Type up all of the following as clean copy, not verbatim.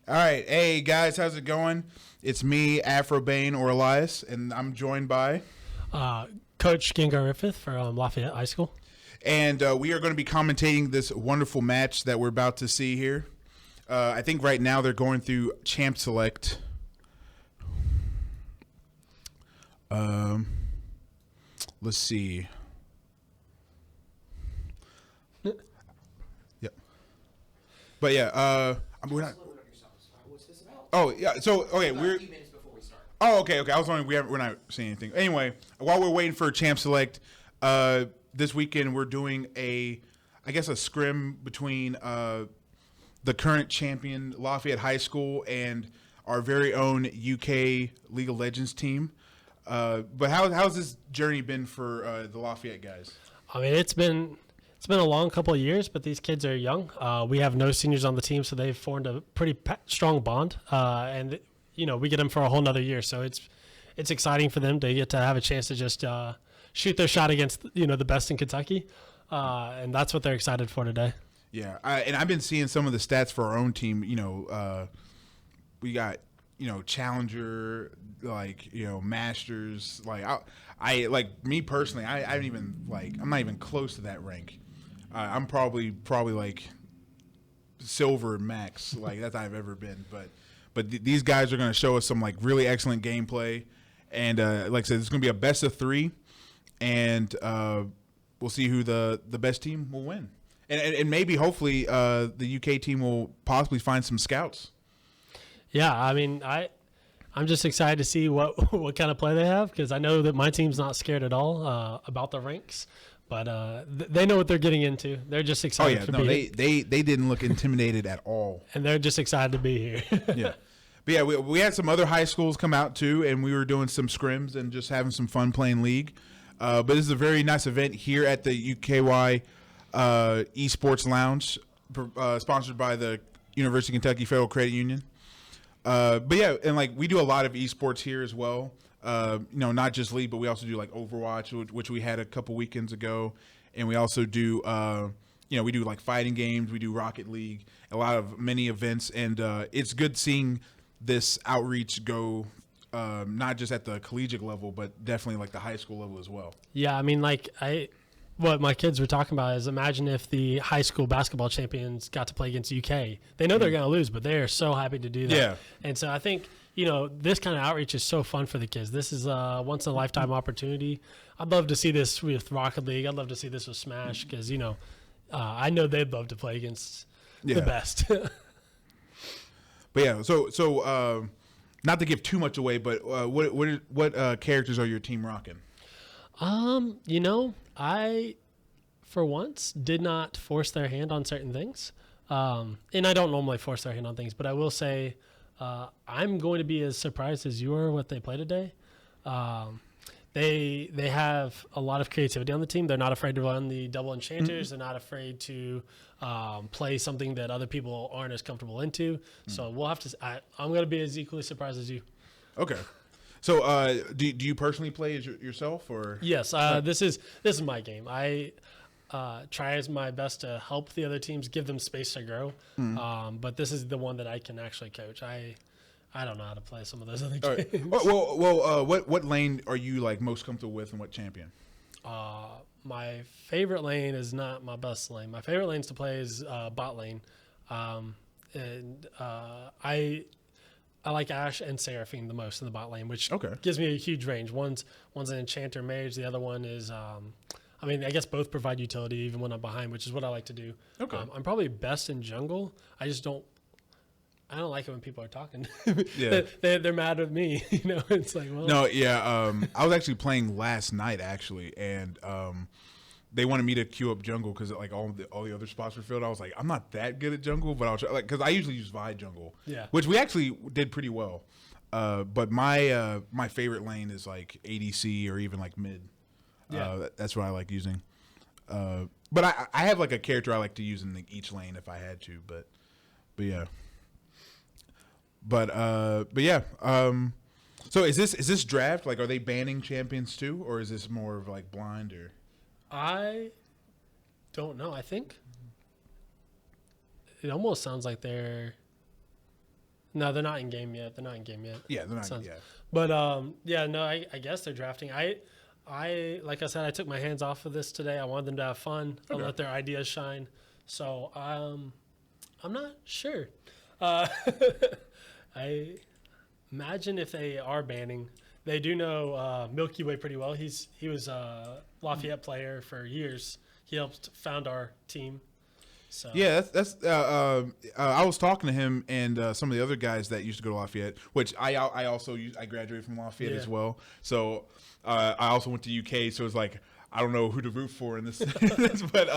All right. Hey, guys, how's it going? It's me, Afro Bane or Elias, and I'm joined by... Coach Gengar Griffith from Lafayette High School. And we are going to be commentating this wonderful match that we're about to see here. I think right now they're going through Champ Select. Let's see. Yep. But yeah, we're not... What's this about? Oh, yeah. So, okay, we're... A few minutes before we start. Oh, okay. I was wondering, we're not seeing anything. Anyway, while we're waiting for Champ Select, this weekend we're doing a scrim between the current champion Lafayette High School and our very own UK League of Legends team. But how's this journey been for the Lafayette guys? I mean, it's been a long couple of years, but these kids are young. We have no seniors on the team, so they've formed a pretty strong bond. And we get them for a whole nother year, so it's exciting for them to get to have a chance to just shoot their shot against the best in Kentucky, and that's what they're excited for today. Yeah, and I've been seeing some of the stats for our own team. We got Challenger, Masters. I me personally, I haven't even I'm not even close to that rank. I'm probably silver max, that I've ever been. But these guys are going to show us some really excellent gameplay, and like I said, it's going to be a best of 3, and we'll see who the best team will win, and maybe hopefully the UK team will possibly find some scouts. Yeah, I mean I'm just excited to see what kind of play they have, because I know that my team's not scared at all about the ranks. But they know what they're getting into. They're just excited to be here. They didn't look intimidated at all. And they're just excited to be here. Yeah. But yeah, we had some other high schools come out too, and we were doing some scrims and just having some fun playing League. But this is a very nice event here at the UKY Esports Lounge, sponsored by the University of Kentucky Federal Credit Union. But yeah, and we do a lot of esports here as well. Not just League, but we also do Overwatch, which we had a couple weekends ago, and we also do, we do fighting games. We do Rocket League, a lot of many events, and it's good seeing this outreach go, not just at the collegiate level, but definitely the high school level as well. Yeah, I mean, what my kids were talking about is, imagine if the high school basketball champions got to play against UK. They know they're going to lose, but they are so happy to do that. Yeah. And so I think, this kind of outreach is so fun for the kids. This is a once-in-a-lifetime opportunity. I'd love to see this with Rocket League. I'd love to see this with Smash, because, I know they'd love to play against the best. But yeah, so not to give too much away, but what characters are your team rocking? I, for once, did not force their hand on certain things. And I don't normally force their hand on things, but I will say I'm going to be as surprised as you are what they play today. They have a lot of creativity on the team. They're not afraid to run the double enchanters. They're not afraid to play something that other people aren't as comfortable into. So we'll have to. I'm going to be as equally surprised as you. Okay. So, do you personally play as yourself, or? Yes, this is my game. I try as my best to help the other teams, give them space to grow. But this is the one that I can actually coach. I don't know how to play some of those other games. Right. Well, what lane are you most comfortable with, and what champion? My favorite lane is not my best lane. My favorite lanes to play is bot lane, and I like Ashe and Seraphine the most in the bot lane, which gives me a huge range. One's an enchanter mage. The other one is, I guess both provide utility even when I'm behind, which is what I like to do. Okay. I'm probably best in jungle. I don't like it when people are talking. Yeah. They're mad with me. It's well. No, yeah. I was actually playing last night, and they wanted me to queue up jungle because all the other spots were filled. I was like, I'm not that good at jungle, but I'll try, because I usually use Vi jungle, which we actually did pretty well. But my favorite lane is ADC or even mid. Yeah, that's what I like using. But I have a character I like to use in each lane if I had to. But yeah. But yeah. So is this draft are they banning champions too, or is this more of blind or? I don't know. I think it almost sounds like they're No, they're not in game yet. Yeah, they're not. Sounds- Yeah. But yeah, no, I guess they're drafting. I like I said, I took my hands off of this today. I wanted them to have fun and let their ideas shine. So I'm not sure. I imagine if they are banning, they do know Milky Way pretty well. He was a Lafayette player for years. He helped found our team. So Yeah, that's. I was talking to him and some of the other guys that used to go to Lafayette, which I also I graduated from Lafayette as well. So I also went to UK. So it's like I don't know who to root for in this, but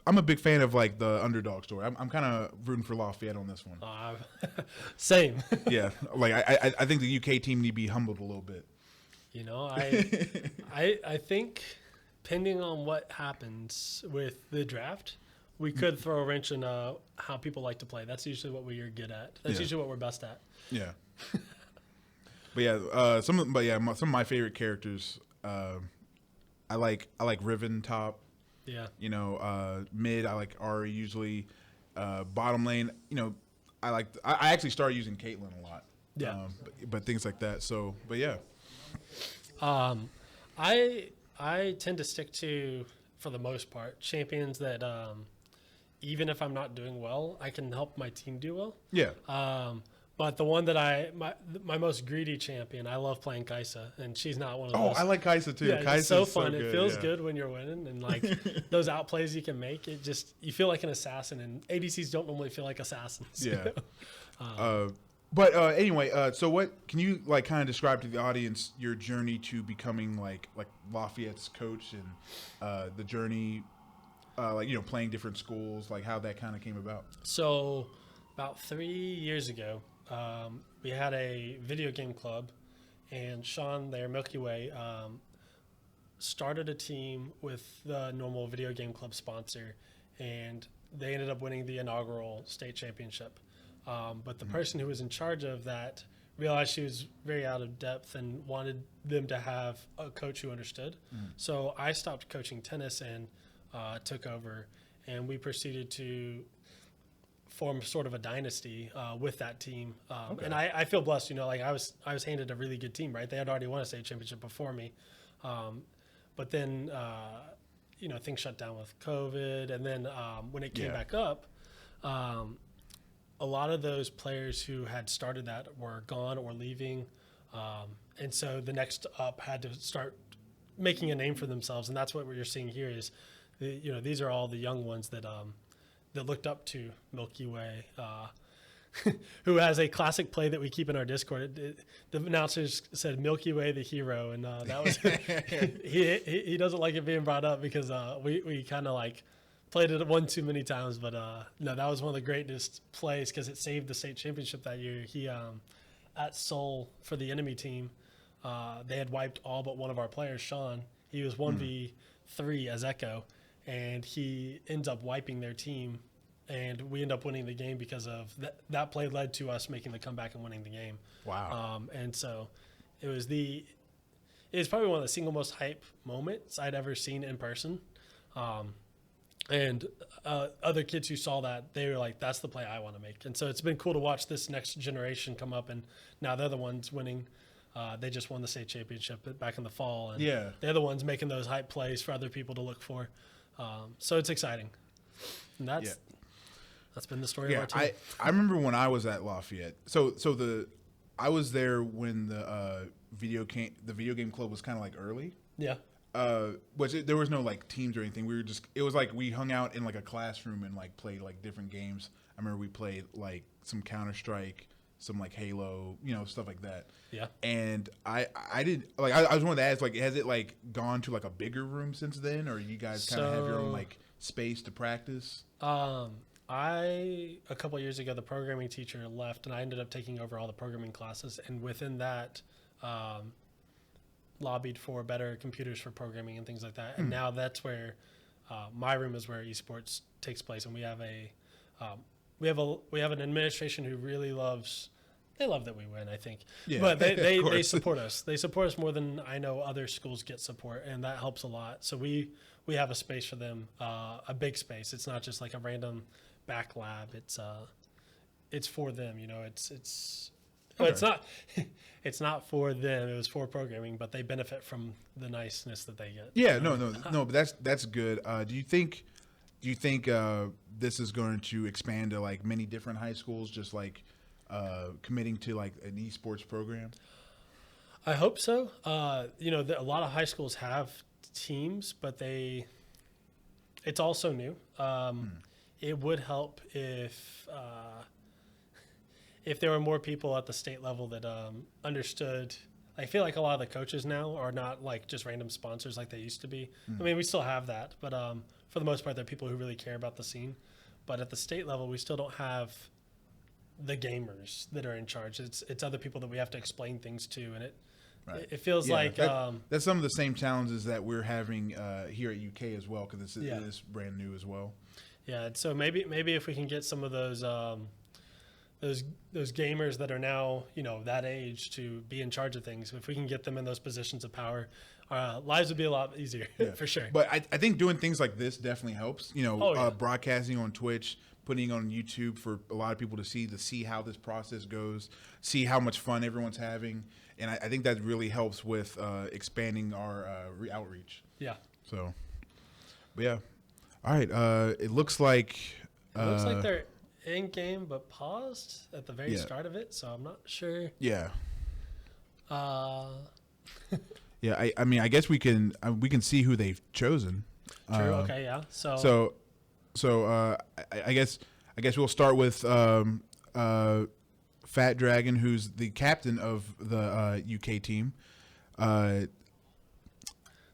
I'm a big fan of like the underdog story. I'm kind of rooting for Lafayette on this one. same. Yeah, like I think the UK team need to be humbled a little bit. You know, I think depending on what happens with the draft, we could throw a wrench in how people like to play. That's usually what we're good at. That's usually what we're best at. Yeah. But yeah, some of my favorite characters. I like Riven top. Yeah. You know, mid I like Ari usually. Bottom lane, you know, I actually started using Caitlyn a lot. Yeah. But things like that. So, but yeah. I tend to stick to, for the most part, champions that even if I'm not doing well, I can help my team do well. Yeah. But the one that my most greedy champion, I love playing Kaisa, and she's not one of those. Oh, I like Kaisa too. Yeah, Kaisa's it's so fun. good, It feels good when you're winning, and like those outplays you can make. It just you feel like an assassin, and ADCs don't normally feel like assassins. Yeah. But anyway, so what can you like kind of describe to the audience your journey to becoming like Lafayette's coach and the journey, like you know playing different schools, like how that kind of came about? So about 3 years ago, we had a video game club, and Sean there, Milky Way, started a team with the normal video game club sponsor, and they ended up winning the inaugural state championship. But the person who was in charge of that realized she was very out of depth and wanted them to have a coach who understood. So I stopped coaching tennis and took over, and we proceeded to form sort of a dynasty with that team. And I feel blessed, you know, like I was handed a really good team, right? They had already won a state championship before me. But then, you know, things shut down with COVID. And then when it came back up, a lot of those players who had started that were gone or leaving. And so the next up had to start making a name for themselves. And that's what you're seeing here is, you know, these are all the young ones that looked up to Milky Way, who has a classic play that we keep in our Discord. The announcers said Milky Way the hero, and that was he doesn't like it being brought up because we kind of like played it one too many times. But no, that was one of the greatest plays because it saved the state championship that year. He at Seoul for the enemy team, they had wiped all but one of our players, Sean. He was 1v3 as Echo, and he ends up wiping their team, and we end up winning the game because of that play led to us making the comeback and winning the game. Wow. And so it was probably one of the single most hype moments I'd ever seen in person. And other kids who saw that, they were like, that's the play I want to make. And so it's been cool to watch this next generation come up, and now they're the ones winning. They just won the state championship back in the fall, and they're the ones making those hype plays for other people to look for. So it's exciting. And that's been the story of our team. I remember when I was at Lafayette. I was there when the video game club was kind of like early. Yeah. There was no like teams or anything. It was like we hung out in like a classroom and like played like different games. I remember we played like some Counter-Strike, some like Halo, you know, stuff like that. Yeah. And I did like I was wanted to ask, like, has it like gone to like a bigger room since then, or you guys kind of have your own like space to practice? A couple of years ago, the programming teacher left, and I ended up taking over all the programming classes. And within that, lobbied for better computers for programming and things like that. And now that's where my room is where esports takes place, and we have an administration who really loves. They love that we win, I think. Yeah, but they support us. They support us more than I know other schools get support, and that helps a lot. So we have a space for them, a big space. It's not just like a random back lab. it's for them. You know, well, it's not it's not for them. It was for programming, but they benefit from the niceness that they get. Yeah, no, but that's good. Do you think this is going to expand to like many different high schools, just like committing to like an esports program? I hope so. You know, a lot of high schools have teams, but it's also new. It would help if there were more people at the state level that understood. I feel like a lot of the coaches now are not like just random sponsors like they used to be. I mean, we still have that, but for the most part, they're people who really care about the scene. But at the state level, we still don't have the gamers that are in charge. It's other people that we have to explain things to, and it feels like that's some of the same challenges that we're having here at UK as well, because it is brand new as well. Yeah, and so maybe if we can get some of those gamers that are now, you know, that age to be in charge of things, if we can get them in those positions of power, our lives would be a lot easier for sure. But I think doing things like this definitely helps. You know, broadcasting on Twitch, putting it on YouTube for a lot of people to see how this process goes, see how much fun everyone's having, and I think that really helps with expanding our outreach. Yeah. So, but yeah. All right. It looks like they're in game but paused at the very start of it, so I'm not sure. Yeah. Yeah. I mean, I guess we can see who they've chosen. True. Okay. Yeah. So I guess we'll start with Fat Dragon, who's the captain of the UK team.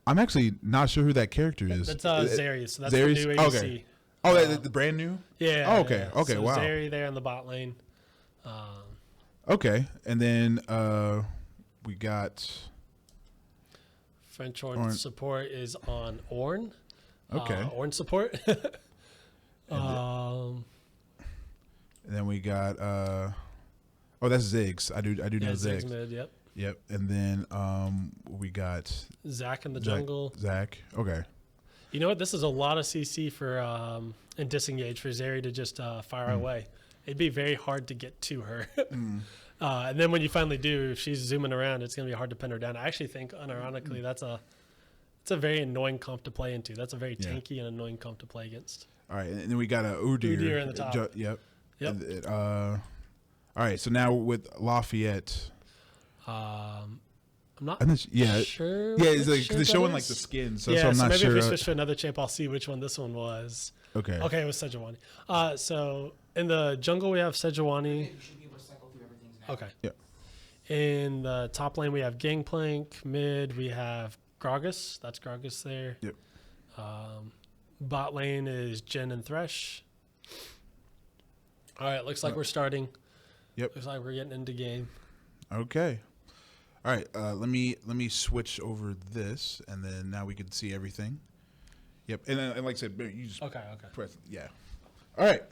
I'm actually not sure who that character is. That's Zeri. So that's the new ADC. Okay. Oh, the brand new? Yeah. Oh, okay. Yeah. Okay. So Wow. Zeri there in the bot lane. Okay, and then we got French Horn support is on Ornn. Okay. Ornn support. And then we got that's Ziggs. I do know Ziggs. Ziggs mid, yep. Yep. And then we got Zach in the jungle. Zach. Okay. You know what? This is a lot of CC for and disengage for Zeri to just fire away. It'd be very hard to get to her. And then when you finally do, if she's zooming around, it's going to be hard to pin her down. I actually think, unironically, it's a very annoying comp to play into. That's a very tanky and annoying comp to play against. All right, and then we got a Udyr. Udyr in the top. Yep. Yep. All right, so now with Lafayette. I'm not sure. Yeah, it's like they're showing like the skin, so I'm not maybe sure. if we switch to another champ, I'll see which one this one was. Okay. Okay, it was Sejuani. So in the jungle we have Sejuani. You should be able to cycle through everything now. Okay. Yeah. In the top lane we have Gangplank. Mid we have Gragas. That's Gragas there. Yep. Bot lane is Jhin and Thresh. All right, looks like we're starting. Yep. Looks like we're getting into game. Okay. All right. Let me switch over this, and then now we can see everything. Yep. And like I said, you just press. Yeah. All right.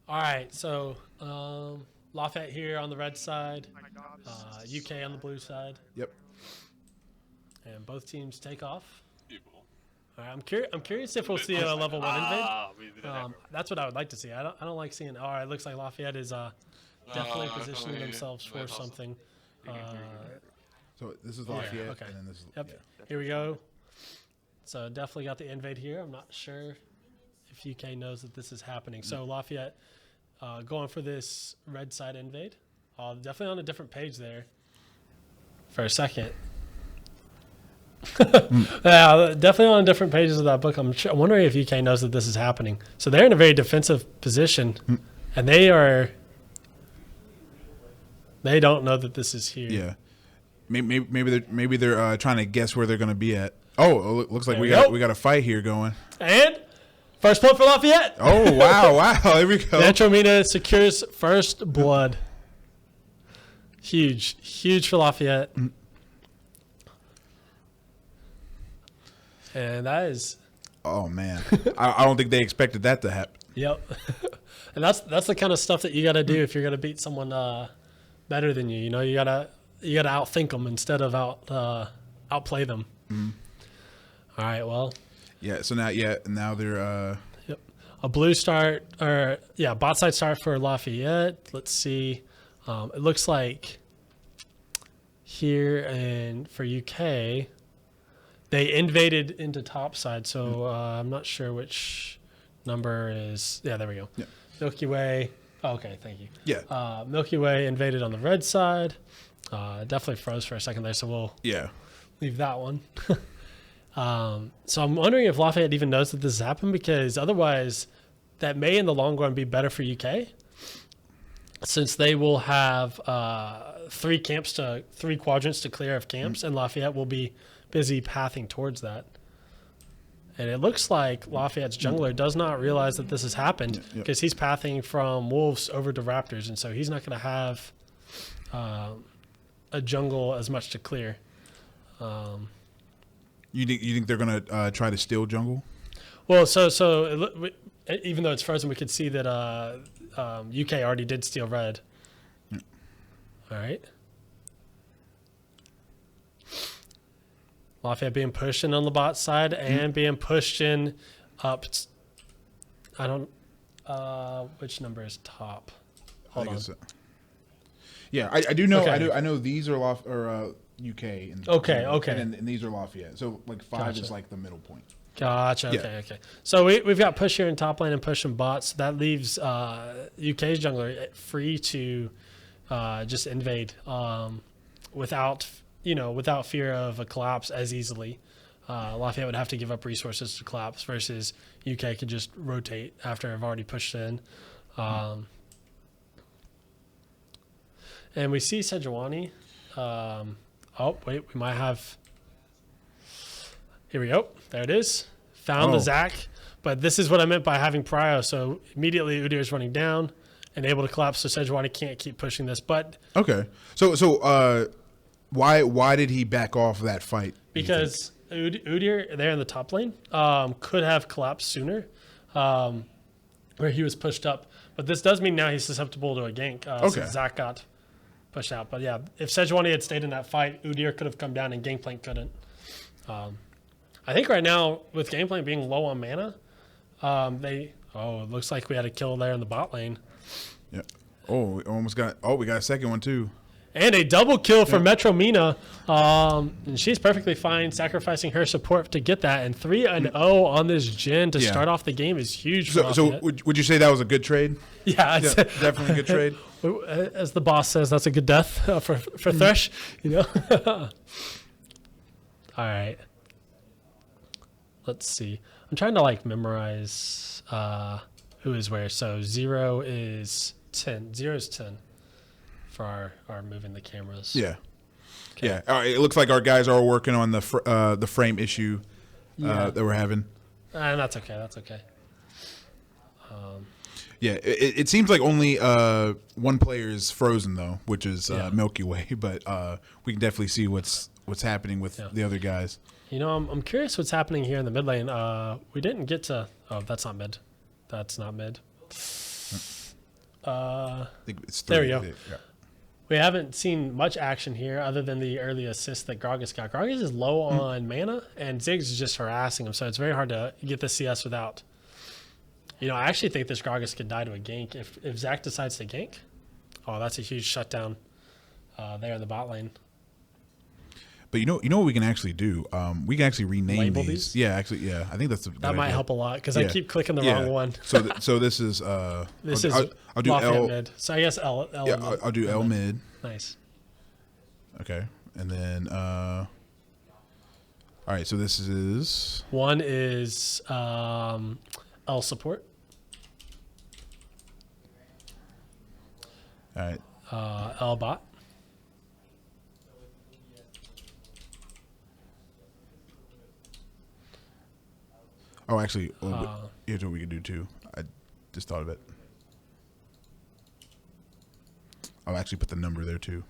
All right. So Lafayette here on the red side, UK on the blue side. Yep. And both teams take off. All right, I'm curious if we'll see a level 1 invade. That's what I would like to see. I don't like seeing. All right, looks like Lafayette is definitely positioning themselves for something. So this is Lafayette. Okay. And then this is, Yep. Yeah. Here we go. So definitely got the invade here. I'm not sure if UK knows that this is happening. So Lafayette going for this red side invade. Definitely on a different page there for a second. Yeah, definitely on different pages of that book. I'm wondering if UK knows that this is happening. So they're in a very defensive position, and they don't know that this is here. Yeah. Maybe they're trying to guess where they're going to be at. Oh, it looks like we got a fight here going. And first blood for Lafayette. Oh wow! Here we go. Antromina secures first blood. Huge for Lafayette. And that is. Oh man, I don't think they expected that to happen. Yep. And that's the kind of stuff that you got to do if you're gonna beat someone better than you. You know, you gotta outthink them instead of outplay them. All right. Well. Yeah. So now they're. Yep. a blue start, or yeah, bot side start for Lafayette. Let's see. It looks like here and for UK, they invaded into top side. So I'm not sure which number is. Yeah, there we go. Yeah. Milky Way. Oh, okay, thank you. Yeah. Milky Way invaded on the red side. Definitely froze for a second there, so we'll leave that one. So I'm wondering if Lafayette even knows that this has happened, because otherwise that may in the long run be better for UK, since they will have three quadrants to clear of camps, and Lafayette will be busy pathing towards that. And it looks like Lafayette's jungler does not realize that this has happened, because he's pathing from wolves over to raptors, and so he's not going to have a jungle as much to clear. You think they're gonna try to steal jungle? Well, even though it's frozen, we could see that UK already did steal red. Yeah. All right. Lafayette being pushed in on the bot side and being pushed in up. I don't. Which number is top? Hold on. Yeah, I do know. Okay. I know these are UK. Okay. And these are Lafayette. So like 5 is like the middle point. Gotcha. Yeah. Okay. So we've got push here in top lane and push in bots. So that leaves UK's jungler free to just invade without fear of a collapse as easily. Lafayette would have to give up resources to collapse, versus UK could just rotate after I've already pushed in. And we see Sejuani. Oh, wait, we might have... Here we go. There it is. Found the Zac. But this is what I meant by having prio. So immediately Udyr is running down and able to collapse, so Sejuani can't keep pushing this. But okay. So why did he back off that fight? Because Udyr there in the top lane could have collapsed sooner, where he was pushed up. But this does mean now he's susceptible to a gank. Since Zac got pushed out. But yeah, if Sejuani had stayed in that fight, Udyr could have come down and Gangplank couldn't. I think right now, with Gangplank being low on mana, it looks like we had a kill there in the bot lane. Yeah. Oh, we got a second one too. And a double kill for Metro Mina. And she's perfectly fine sacrificing her support to get that. And 3-0 on this Jhin to start off the game is huge. So would you say that was a good trade? Yeah, definitely a good trade. As the boss says, that's a good death for Thresh. All right. Let's see. I'm trying to memorize who is where. So 0 is 10. 0 is 10 for our moving the cameras. Yeah. Okay. Yeah. All right. It looks like our guys are working on the frame issue that we're having. And that's okay. That's okay. Yeah. It seems like only one player is frozen though, which is Milky Way. But we can definitely see what's happening with the other guys. I'm curious what's happening here in the mid lane. We didn't get to... Oh, that's not mid. That's not mid. I think it's 3. There we go. Yeah. We haven't seen much action here other than the early assist that Gragas got. Gragas is low on mana, and Ziggs is just harassing him, so it's very hard to get the CS without... I actually think this Gragas could die to a gank. If Zac decides to gank, that's a huge shutdown there in the bot lane. But you know what we can actually do? We can actually rename Label these. Yeah, actually, yeah. I think that's that might help a lot, because I keep clicking the wrong one. So this is I'll do L mid. So I guess L. Yeah, I'll do L mid. Nice. Okay, and then all right. So this is 1 is L support. All right. L bot. Oh, actually, here's what we can do too. I just thought of it. I'll actually put the number there too.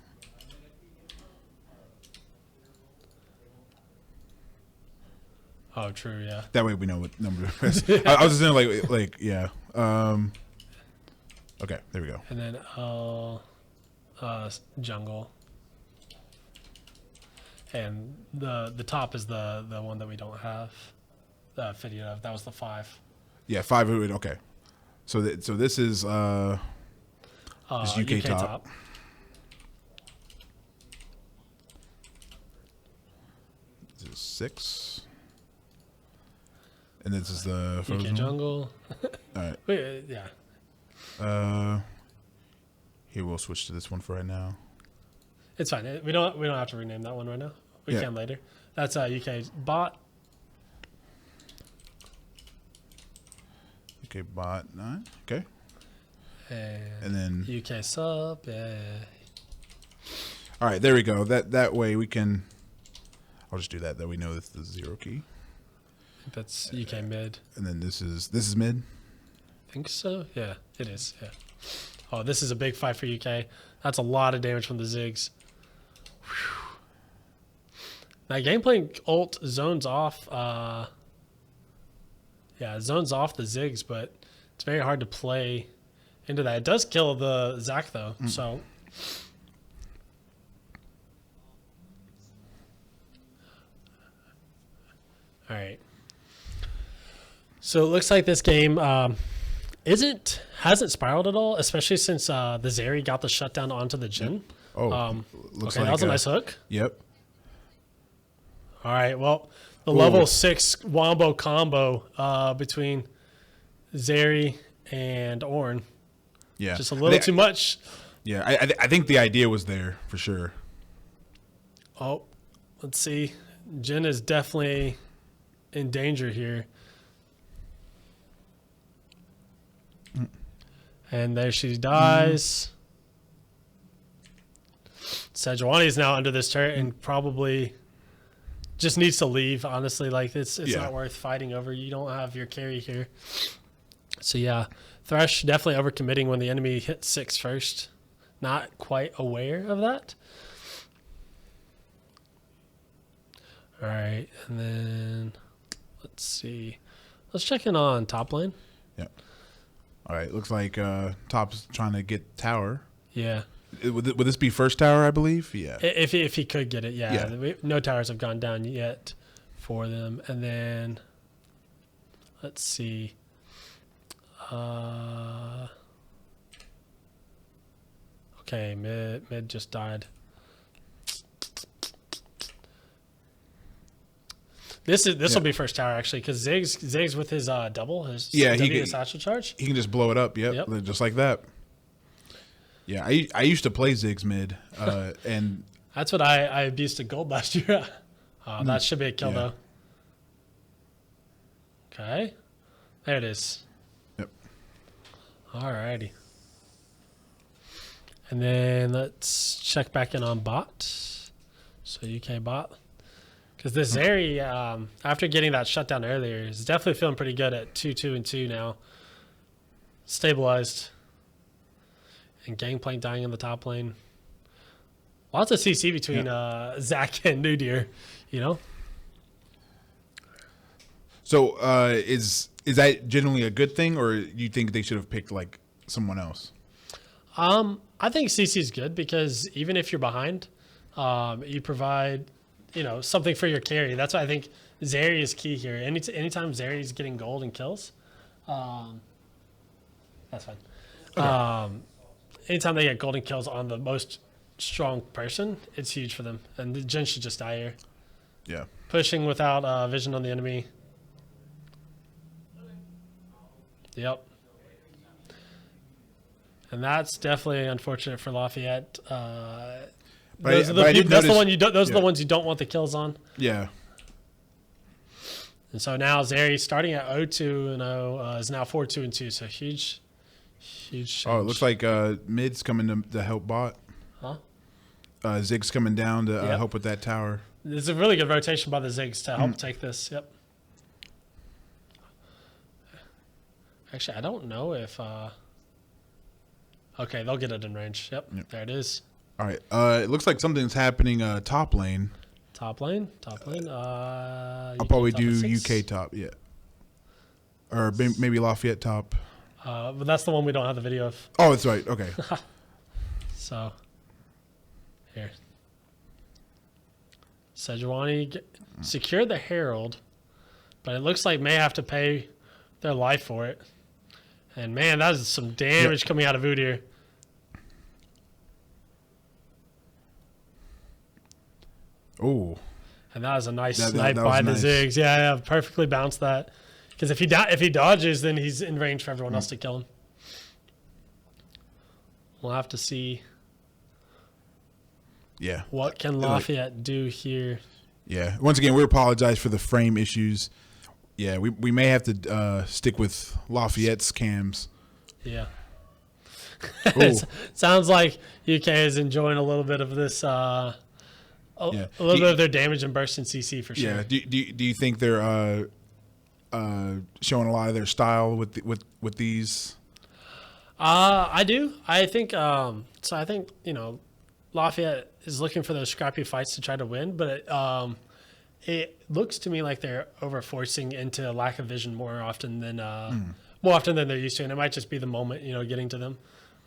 Oh, true, yeah. That way we know what number it is. I was just saying, yeah. Okay, there we go. And then jungle. And the top is the one that we don't have the video of. That was the 5. Yeah, 5. Okay. So this is this UK top. This is 6. And this is the UK frozen jungle. All right. Wait, yeah. Here we'll switch to this one for right now. It's fine. We don't have to rename that one right now. We can later. That's UK bot. UK bot 9. Okay. And then UK sub. Yeah. All right, there we go. That way we can. I'll just do that. That we know that's the 0 key. That's UK mid. And then this is mid. I think so. Yeah, it is. Yeah. Oh, this is a big fight for UK. That's a lot of damage from the Ziggs. Whew. Now, gameplay ult zones off. Zones off the Ziggs, but it's very hard to play into that. It does kill the Zac though. So. All right. So it looks like this game hasn't spiraled at all, especially since the Zeri got the shutdown onto the Jhin. Oh, looks okay, like that was a nice hook. Yep. All right, well, the level 6 wombo combo between Zeri and Ornn. Yeah. Just a little too much. Yeah, I think the idea was there for sure. Oh, let's see. Jhin is definitely in danger here. And there she dies. Sejuani is now under this turret and probably just needs to leave, honestly. Like, it's not worth fighting over. You don't have your carry here. So, yeah. Thresh definitely overcommitting when the enemy hits 6 first. Not quite aware of that. All right. And then, let's see. Let's check in on top lane. Yeah. All right. Looks like top's trying to get tower. Yeah. Would this be first tower, I believe? Yeah. If he could get it, yeah. No towers have gone down yet for them. And then, let's see. Okay, mid just died. This will be first tower actually, because Ziggs with his double, his his satchel charge. He can just blow it up. Yep. Just like that. Yeah, I used to play Ziggs mid, and that's what I abused to gold last year. That should be a kill though. Okay, there it is. Yep. Alrighty. And then let's check back in on bot. So UK bot. Because this Zeri, after getting that shutdown earlier, is definitely feeling pretty good at 2-2-2 now. Stabilized. And Gangplank dying in the top lane. Lots of CC between Zac and Nudir, you know? So is that generally a good thing, or do you think they should have picked like someone else? I think CC is good because even if you're behind, you provide, something for your carry. That's why I think Zeri is key here. Anytime Zeri is getting gold and kills, that's fine. Okay. Anytime they get golden kills on the most strong person, it's huge for them. And the Jhin should just die here. Yeah. Pushing without vision on the enemy. Yep. And that's definitely unfortunate for Lafayette. Those are the ones you don't want the kills on. Yeah. And so now Zeri starting at 0-2-0 is now 4-2-2. So huge change. Oh, it looks like mid's coming to help bot. Huh? Zig's coming down to help with that tower. There's a really good rotation by the Ziggs to help take this. Yep. Actually, I don't know if... Okay, they'll get it in range. Yep. There it is. All right. It looks like something's happening top lane. Top lane. I'll probably do UK top, yeah. Or maybe Lafayette top. But that's the one we don't have the video of. Oh, that's right. Okay. So, here. Sejuani secured the Herald, but it looks like may have to pay their life for it. And man, that is some damage coming out of Vood here. Oh. And that was a nice That snipe was by the nice. Ziggs. Yeah, perfectly bounced that. Because if he dodges, then he's in range for everyone else to kill him. We'll have to see what can Lafayette do here. Yeah. Once again, we apologize for the frame issues. Yeah, we may have to stick with Lafayette's cams. Yeah. Ooh. Sounds like UK is enjoying a little bit of this, a little bit of their damage and burst in CC for sure. Yeah. Do you think they're showing a lot of their style with these? I do. I think so. I think Lafayette is looking for those scrappy fights to try to win, but it looks to me like they're overforcing into lack of vision more often than they're used to, and it might just be the moment getting to them.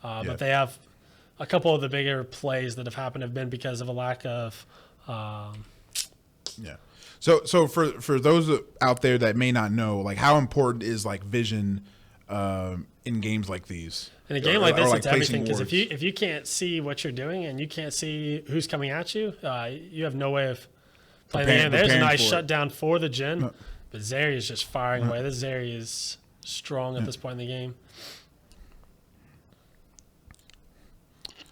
But they have a couple of the bigger plays that have happened have been because of a lack of. Yeah. So for those out there that may not know, like how important is like vision in games like these? In a game like this, it's everything, because wards. if you can't see what you're doing and you can't see who's coming at you, you have no way of playing the game. There's a nice shutdown for the Jin, but Zeri is just firing away. This Zeri is strong at this point in the game.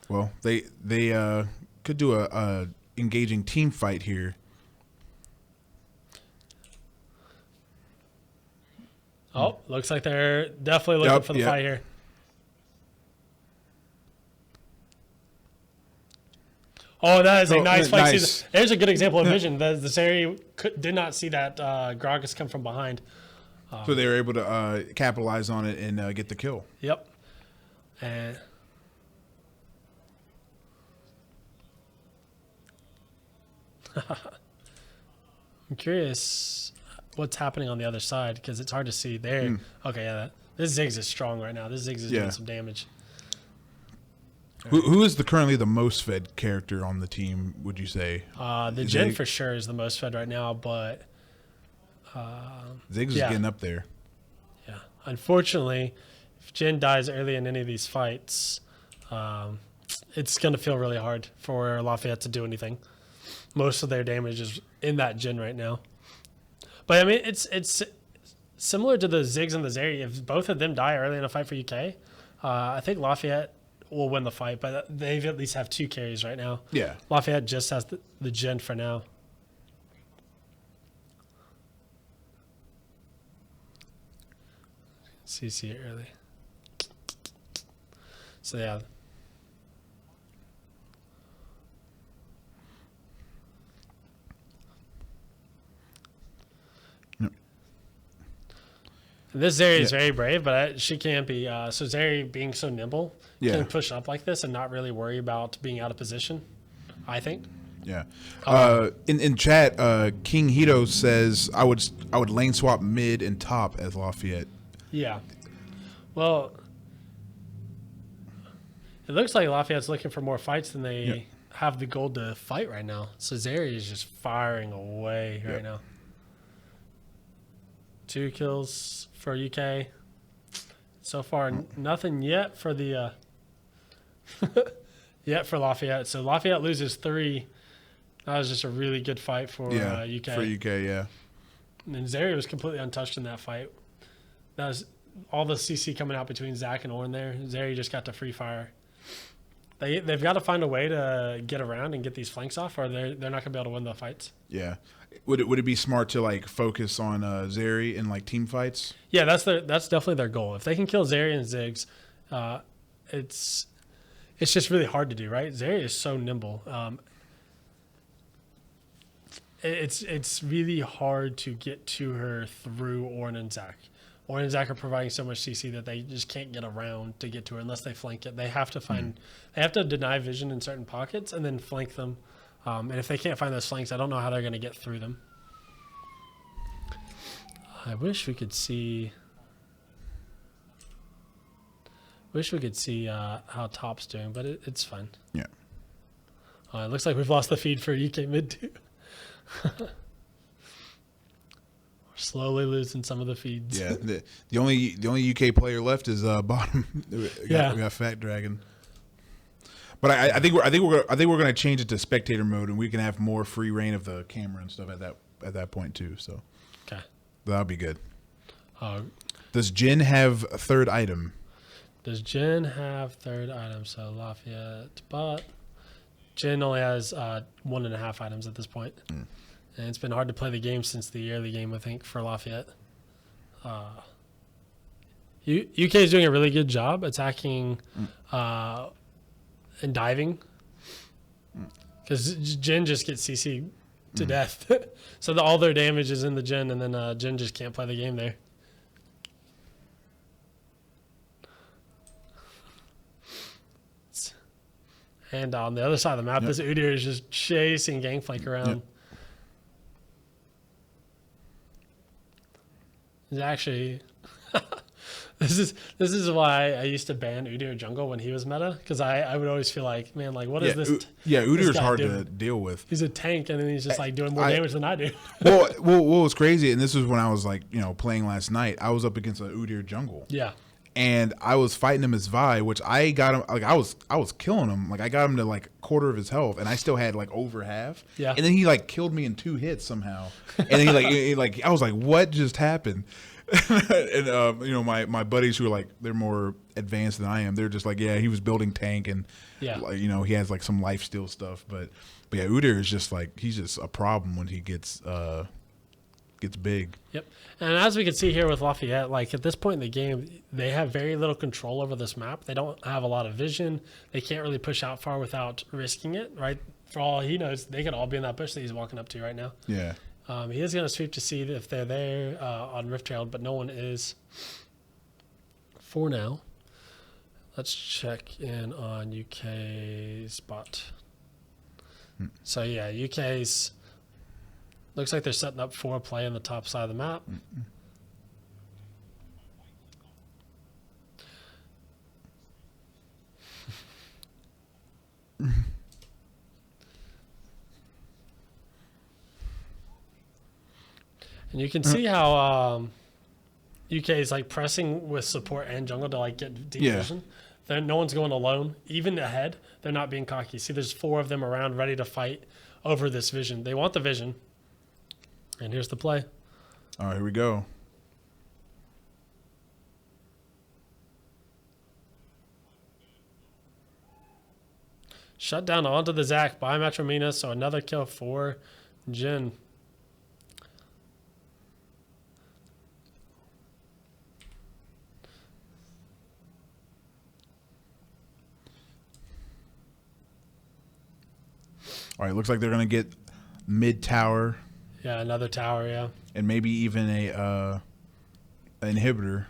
Well, they could do a engaging team fight here. Oh, looks like they're definitely looking for the fight here. Oh, that is a nice fight. Nice. There's a good example of vision. The Zeri did not see that Gragas come from behind. So they were able to capitalize on it and get the kill. Yep. And I'm curious what's happening on the other side, because it's hard to see there. Okay, yeah. This Ziggs is strong right now. This Ziggs is doing some damage. Who is currently the most fed character on the team, would you say? The Jin for sure is the most fed right now, but Ziggs is getting up there. Yeah. Unfortunately, if Jin dies early in any of these fights, it's going to feel really hard for Lafayette to do anything. Most of their damage is in that Jin right now. But I mean, it's similar to the Ziggs and the Zeri. If both of them die early in a fight for UK, I think Lafayette will win the fight, but they at least have two carries right now. Yeah. Lafayette just has the Jin for now. CC it early. So yeah. This Zeri is very brave, but she can't be. So Zeri, being so nimble, can push up like this and not really worry about being out of position, I think. Yeah. In chat, King Hito says I would lane swap mid and top as Lafayette. Yeah. Well, it looks like Lafayette's looking for more fights than they have the gold to fight right now. So Zeri is just firing away right now. 2 kills for UK. So far, nothing yet for the for Lafayette. So Lafayette loses 3. That was just a really good fight for UK. For UK, yeah. And Zeri was completely untouched in that fight. That was all the CC coming out between Zach and Ornn there. Zeri just got to free fire. They've got to find a way to get around and get these flanks off, or they're not gonna be able to win the fights. Yeah. Would it be smart to like focus on Zeri in like team fights? Yeah, that's definitely their goal. If they can kill Zeri and Ziggs, it's just really hard to do, right? Zeri is so nimble. It's really hard to get to her through Ornn and Zach. Ornn and Zach are providing so much CC that they just can't get around to get to her unless they flank it. They have to they have to deny vision in certain pockets and then flank them. And if they can't find those flanks, I don't know how they're going to get through them. I wish we could see. How top's doing, but it's fine. Yeah. It looks like we've lost the feed for UK mid too. We're slowly losing some of the feeds. Yeah, the only UK player left is bottom. We got Fat Dragon. But I think we're going to change it to spectator mode, and we can have more free reign of the camera and stuff at that point too. So Okay. that'll be good. Does Jin have a third item? Does Jin have third item? So Lafayette, but Jin only has 1.5 items at this point. And it's been hard to play the game since the early game, I think, for Lafayette. UK is doing a really good job attacking and diving. Because Jin just gets CC to death. So all their damage is in the Jin, and then Jin just can't play the game there. And on the other side of the map, this Udyr is just chasing Gangplank around. It's actually, this is why I used to ban Udyr jungle when he was meta, because I would always feel like, man, like what is this? Udyr's hard to deal with. He's a tank, and then he's just like doing more damage than I do. well, what was crazy, and this was when I was like, playing last night. I was up against an Udyr jungle. Yeah. And I was fighting him as Vi, which I got him like I was killing him. Like I got him to like quarter of his health, and I still had like over half. Yeah. And then he like killed me in 2 hits somehow. And then he I was like, what just happened? And my buddies who are like they're more advanced than I am, they're just like, yeah, he was building tank and like, he has like some life steal stuff, but yeah, Udyr is just like he's just a problem when he gets big. Yep. And as we can see here with Lafayette, like at this point in the game, they have very little control over this map. They don't have a lot of vision. They can't really push out far without risking it, right? For all he knows, they could all be in that bush that he's walking up to right now. Yeah. He is going to sweep to see if they're there on Rift Trail, but no one is for now. Let's check in on UK's bot. So yeah, UK's looks like they're setting up for play on the top side of the map. And you can see how UK is like pressing with support and jungle to like get deep vision. Then no one's going alone. Even ahead, they're not being cocky. See, there's 4 of them around ready to fight over this vision. They want the vision. And here's the play. All right, here we go. Shut down onto the Zac by Metromina, so another kill for Jin. All right, looks like they're going to get mid tower. Yeah, another tower, yeah. And maybe even a inhibitor.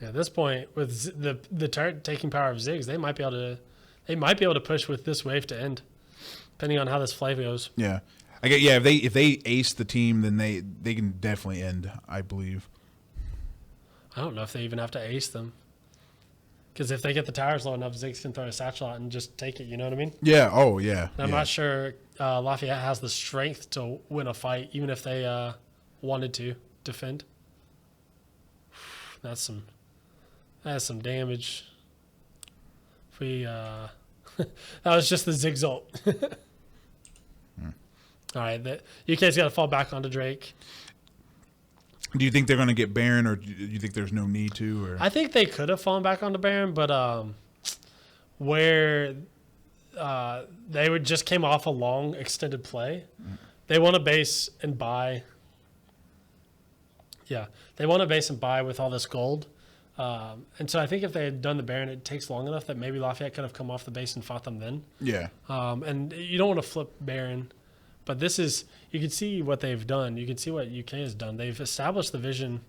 Yeah, at this point, with the turret taking power of Ziggs, they might be able to push with this wave to end, depending on how this play goes. Yeah, if they ace the team, then they can definitely end, I believe. I don't know if they even have to ace them, because if they get the towers low enough, Ziggs can throw a satchel out and just take it. You know what I mean? Yeah. Oh yeah. And I'm not sure Lafayette has the strength to win a fight, even if they wanted to defend. That's some damage. If we that was just the Ziggs ult. All right, the UK's got to fall back onto Drake. Do you think they're going to get Baron, or do you think there's no need to? Or I think they could have fallen back onto Baron, but where they would just came off a long extended play, they want to base and buy. Yeah, they want to base and buy with all this gold. And so I think if they had done the Baron, it takes long enough that maybe Lafayette could have come off the base and fought them then. Yeah. And you don't want to flip Baron, but this is, you can see what they've done. You can see what UK has done. They've established the vision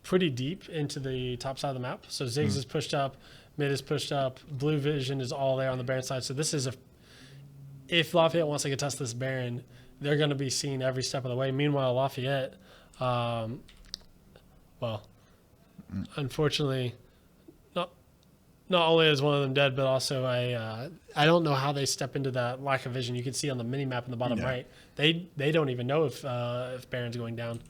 pretty deep into the top side of the map. So Ziggs is pushed up, mid is pushed up, blue vision is all there on the Baron side. So this is if Lafayette wants to contest this Baron, they're going to be seen every step of the way. Meanwhile, Lafayette, unfortunately, not only is one of them dead, but also I don't know how they step into that lack of vision. You can see on the mini map in the bottom right, they don't even know if Baron's going down.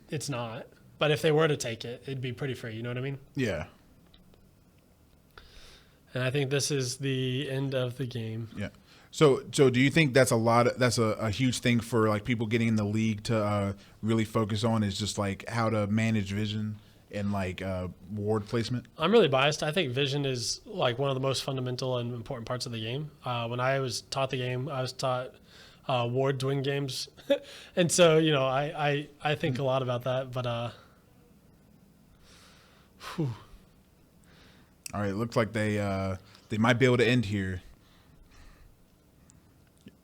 It's not. But if they were to take it, it'd be pretty free. You know what I mean? Yeah. And I think this is the end of the game. Yeah. So do you think that's a huge thing for like people getting in the league to really focus on is just like how to manage vision and like ward placement? I'm really biased. I think vision is like one of the most fundamental and important parts of the game. When I was taught the game, I was taught ward win games, and so I think a lot about that. But all right, it looks like they might be able to end here.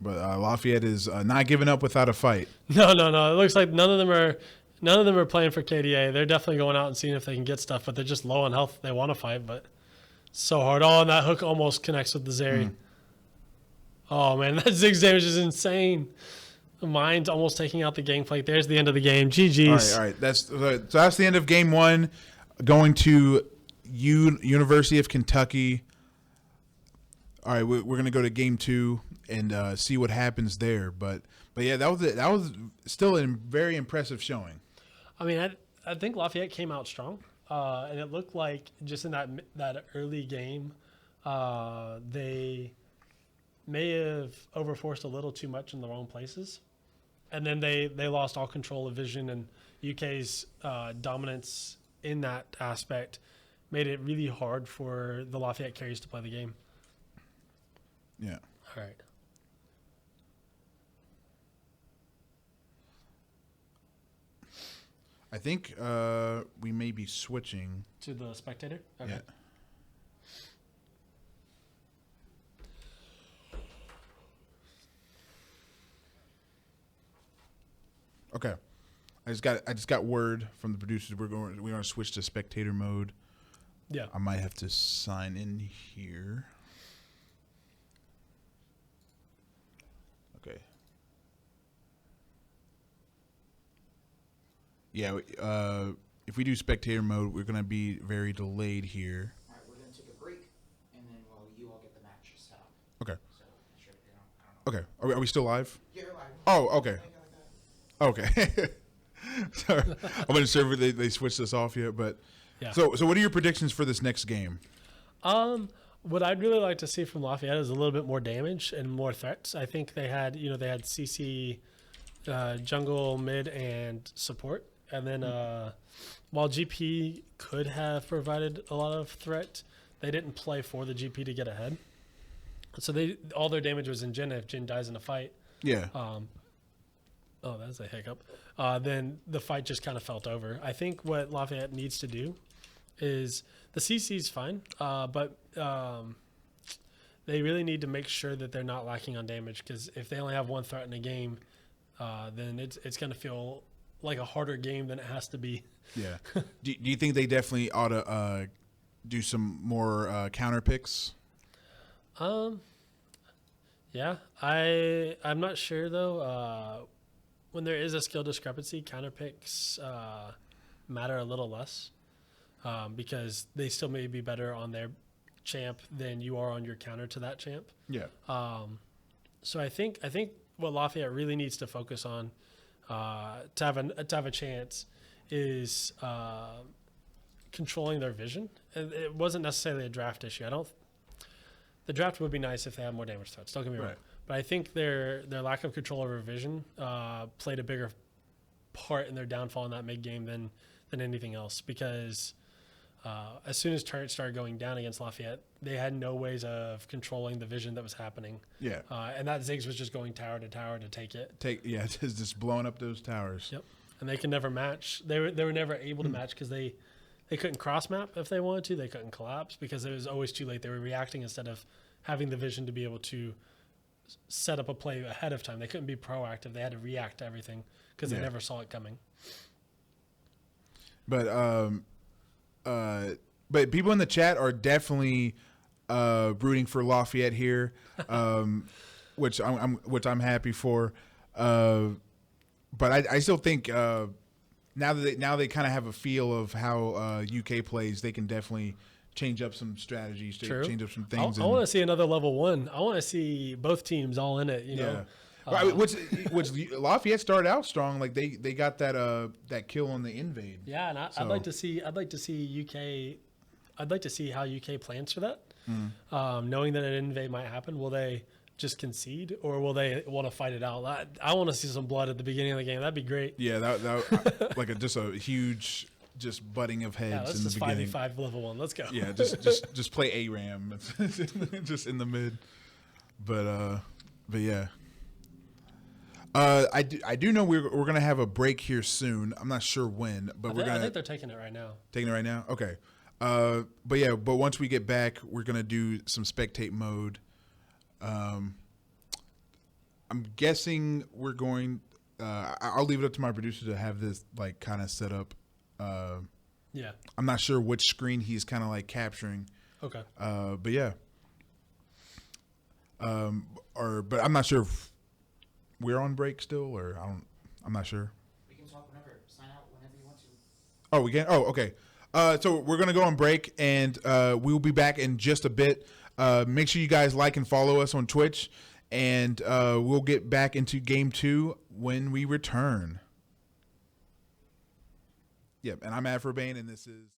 But Lafayette is not giving up without a fight. No. It looks like none of them are playing for KDA. They're definitely going out and seeing if they can get stuff, but they're just low on health. They want to fight, but so hard. Oh, and that hook almost connects with the Zeri. Oh man, that Ziggs damage is insane. The Mine's almost taking out the gangplank. There's the end of the game. GG's. All right. That's the end of game one. Going to University of Kentucky. All right, we're gonna go to game two and see what happens there. But yeah, that was still a very impressive showing. I mean, I think Lafayette came out strong, and it looked like just in that early game, they may have overforced a little too much in the wrong places, and then they lost all control of vision, and UK's dominance in that aspect made it really hard for the Lafayette carries to play the game. Yeah. All right. I think we may be switching To the spectator? Okay. Yeah. Okay. I just got word from the producers we're going to switch to spectator mode. Yeah. I might have to sign in here. Okay. Yeah, if we do spectator mode, we're going to be very delayed here. All right, we're going to take a break, and then you all get the match set up. Okay. So, sure, I don't know. Okay. Are we still live? Yeah, you're live. Oh, okay. Like that. Okay. Sorry. I wasn't sure if they switched this off yet, but Yeah. so what are your predictions for this next game? What I'd really like to see from Lafayette is a little bit more damage and more threats. I think they had CC, jungle, mid, and support. And then while GP could have provided a lot of threat, they didn't play for the GP to get ahead. So all their damage was in Jhin. If Jhin dies in a fight, Yeah. oh, that's a hiccup. Then the fight just kind of felt over. I think what Lafayette needs to do is the CC's fine, but they really need to make sure that they're not lacking on damage, because if they only have one threat in a game, then it's going to feel like a harder game than it has to be. Yeah. do you think they definitely ought to do some more counter picks? Yeah, I'm not sure though. When there is a skill discrepancy, counter picks matter a little less, because they still may be better on their champ than you are on your counter to that champ. Yeah. So I think what Lafayette really needs to focus on to have a chance is controlling their vision. And it wasn't necessarily a draft issue. The draft would be nice if they had more damage threats. Don't get me wrong. Right. But I think their lack of control over vision played a bigger part in their downfall in that mid game than anything else. Because as soon as turrets started going down against Lafayette, they had no ways of controlling the vision that was happening. Yeah. And that Ziggs was just going tower to tower to take it. Just blowing up those towers. Yep. And they could never match. They were never able to match because they couldn't cross map if they wanted to. They couldn't collapse because it was always too late. They were reacting instead of having the vision to be able to set up a play ahead of time. They couldn't be proactive. They had to react to everything because they never saw it coming. But people in the chat are definitely rooting for Lafayette here, which I'm happy for. But I still think now they kind of have a feel of how UK plays, they can definitely change up some strategies, True. change up some I things. want to see another level 1. I want to see both teams all in it. You know. Right, which Lafayette started out strong. Like they got that kill on the invade. Yeah, and I'd like to see UK. I'd like to see how UK plans for that. Knowing that an invade might happen, will they just concede or will they want to fight it out? I want to see some blood at the beginning of the game. That'd be great. Yeah, that like just a huge butting of heads in the beginning. 5v5 level 1. Let's go. Yeah, just play ARAM, just in the mid. But yeah. I do know we're gonna have a break here soon. I'm not sure when, but I think they're taking it right now. Taking it right now. Okay. But once we get back, we're gonna do some spectate mode. I'm guessing we're going. I'll leave it up to my producer to have this like kind of set up. Yeah. I'm not sure which screen he's kind of like capturing. Okay. But yeah. But I'm not sure if we're on break still, or I'm not sure. We can talk whenever. Sign out whenever you want to. Oh, we can? Oh, okay. So we're going to go on break, and we'll be back in just a bit. Make sure you guys like and follow us on Twitch, and we'll get back into Game 2 when we return. Yep, and I'm Afrobane, and this is...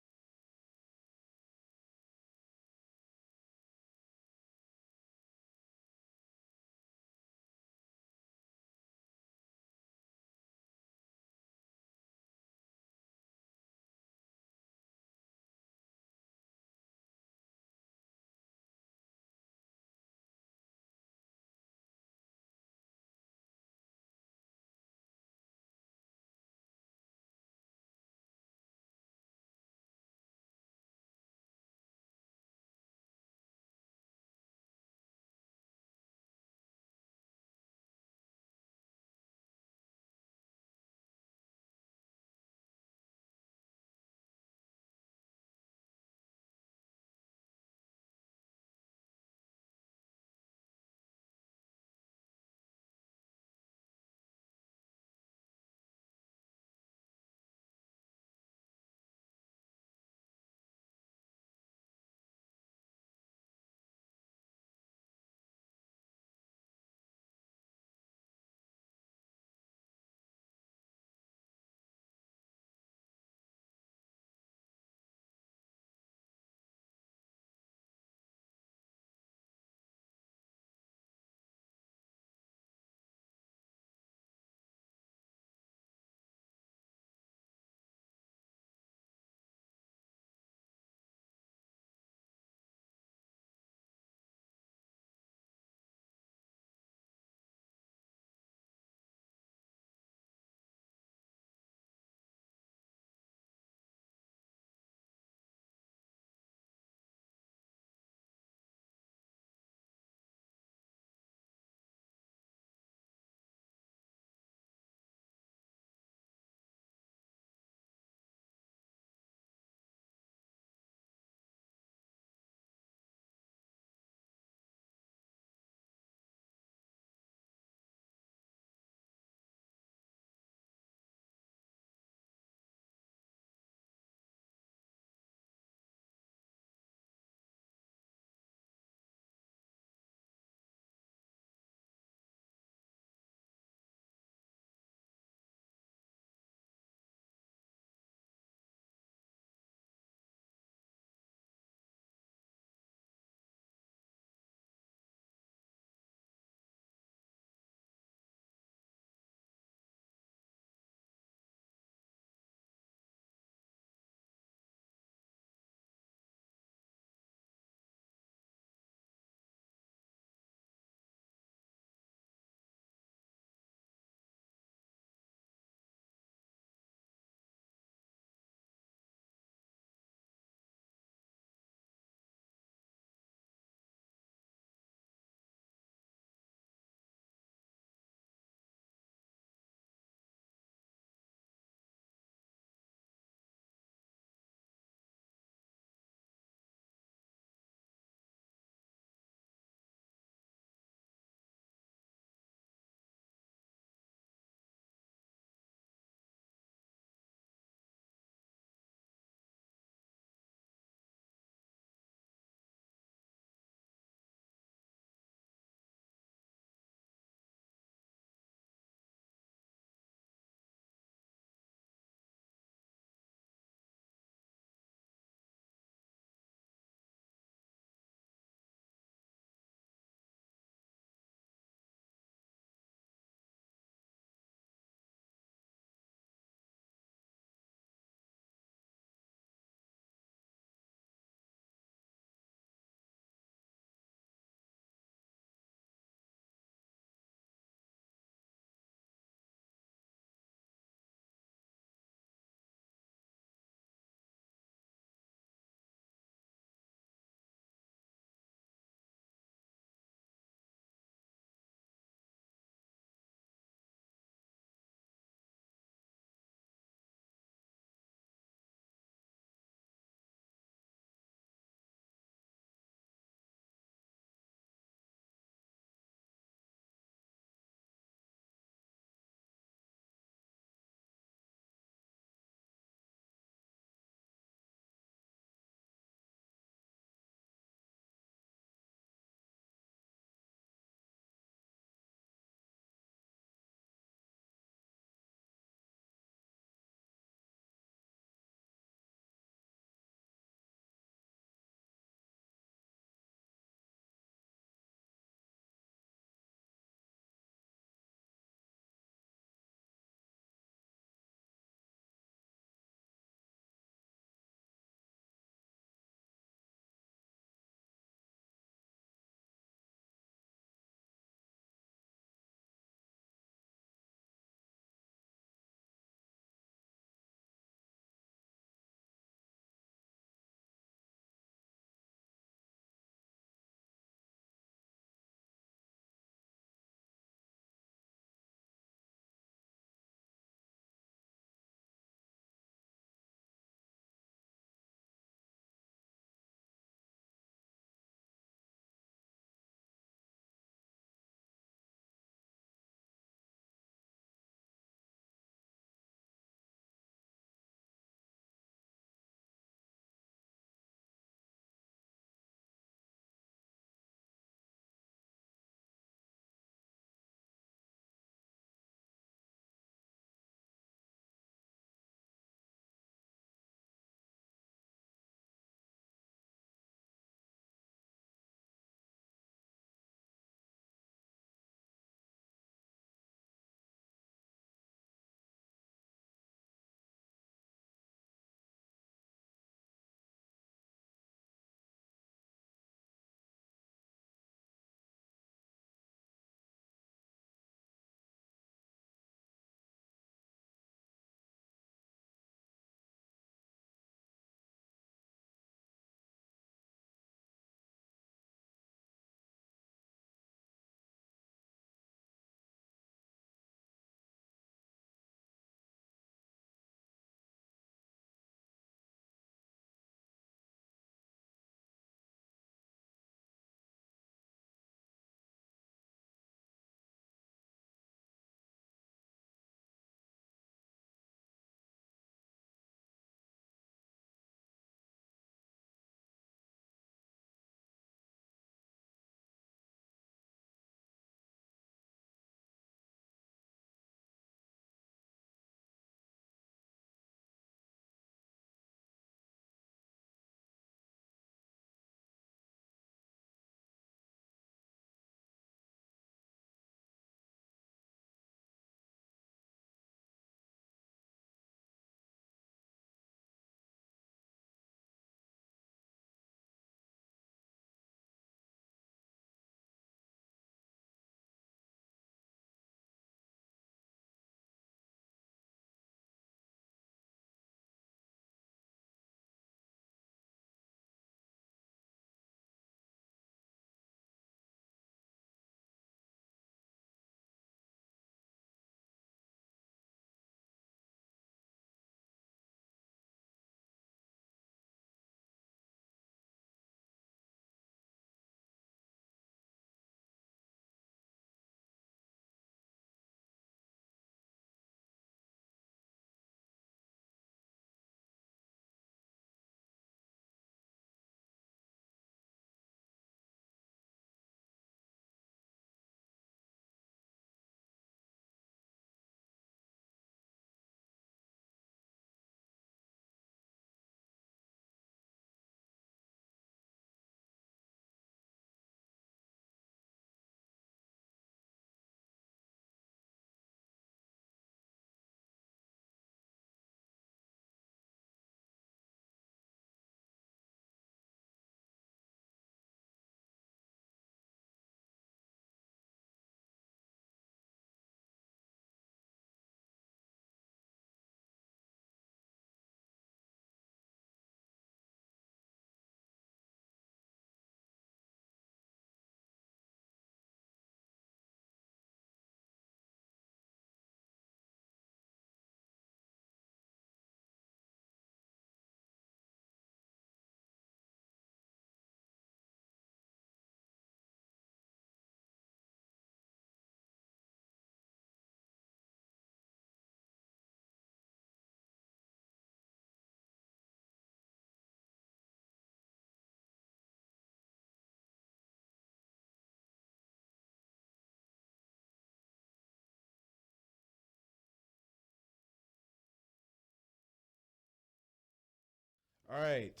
All right.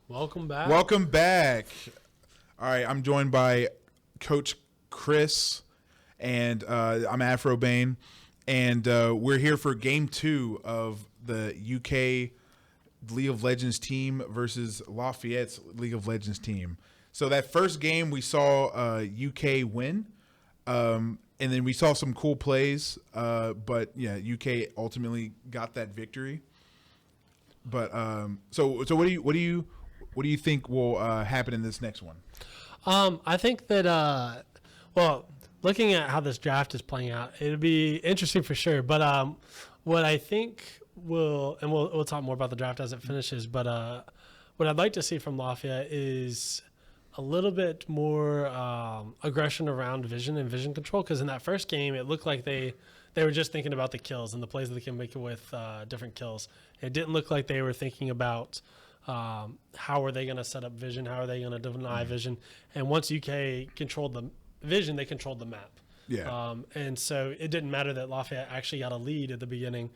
Welcome back. Welcome back. All right, I'm joined by Coach Chris, and I'm Afro Bane, and we're here for Game 2 of the UK League of Legends team versus Lafayette's League of Legends team. So that first game, we saw UK win, and then we saw some cool plays, but yeah, UK ultimately got that victory. But so what do you think will happen in this next one? I think that looking at how this draft is playing out, it'll be interesting for sure. But what I think we'll talk more about the draft as it finishes. But what I'd like to see from Lafayette is a little bit more aggression around vision and vision control. Because in that first game, it looked like they were just thinking about the kills and the plays that they can make with different kills. It didn't look like they were thinking about how are they going to set up vision, how are they going to deny vision. And once UK controlled the vision, they controlled the map. Yeah. And so it didn't matter that Lafayette actually got a lead at the beginning.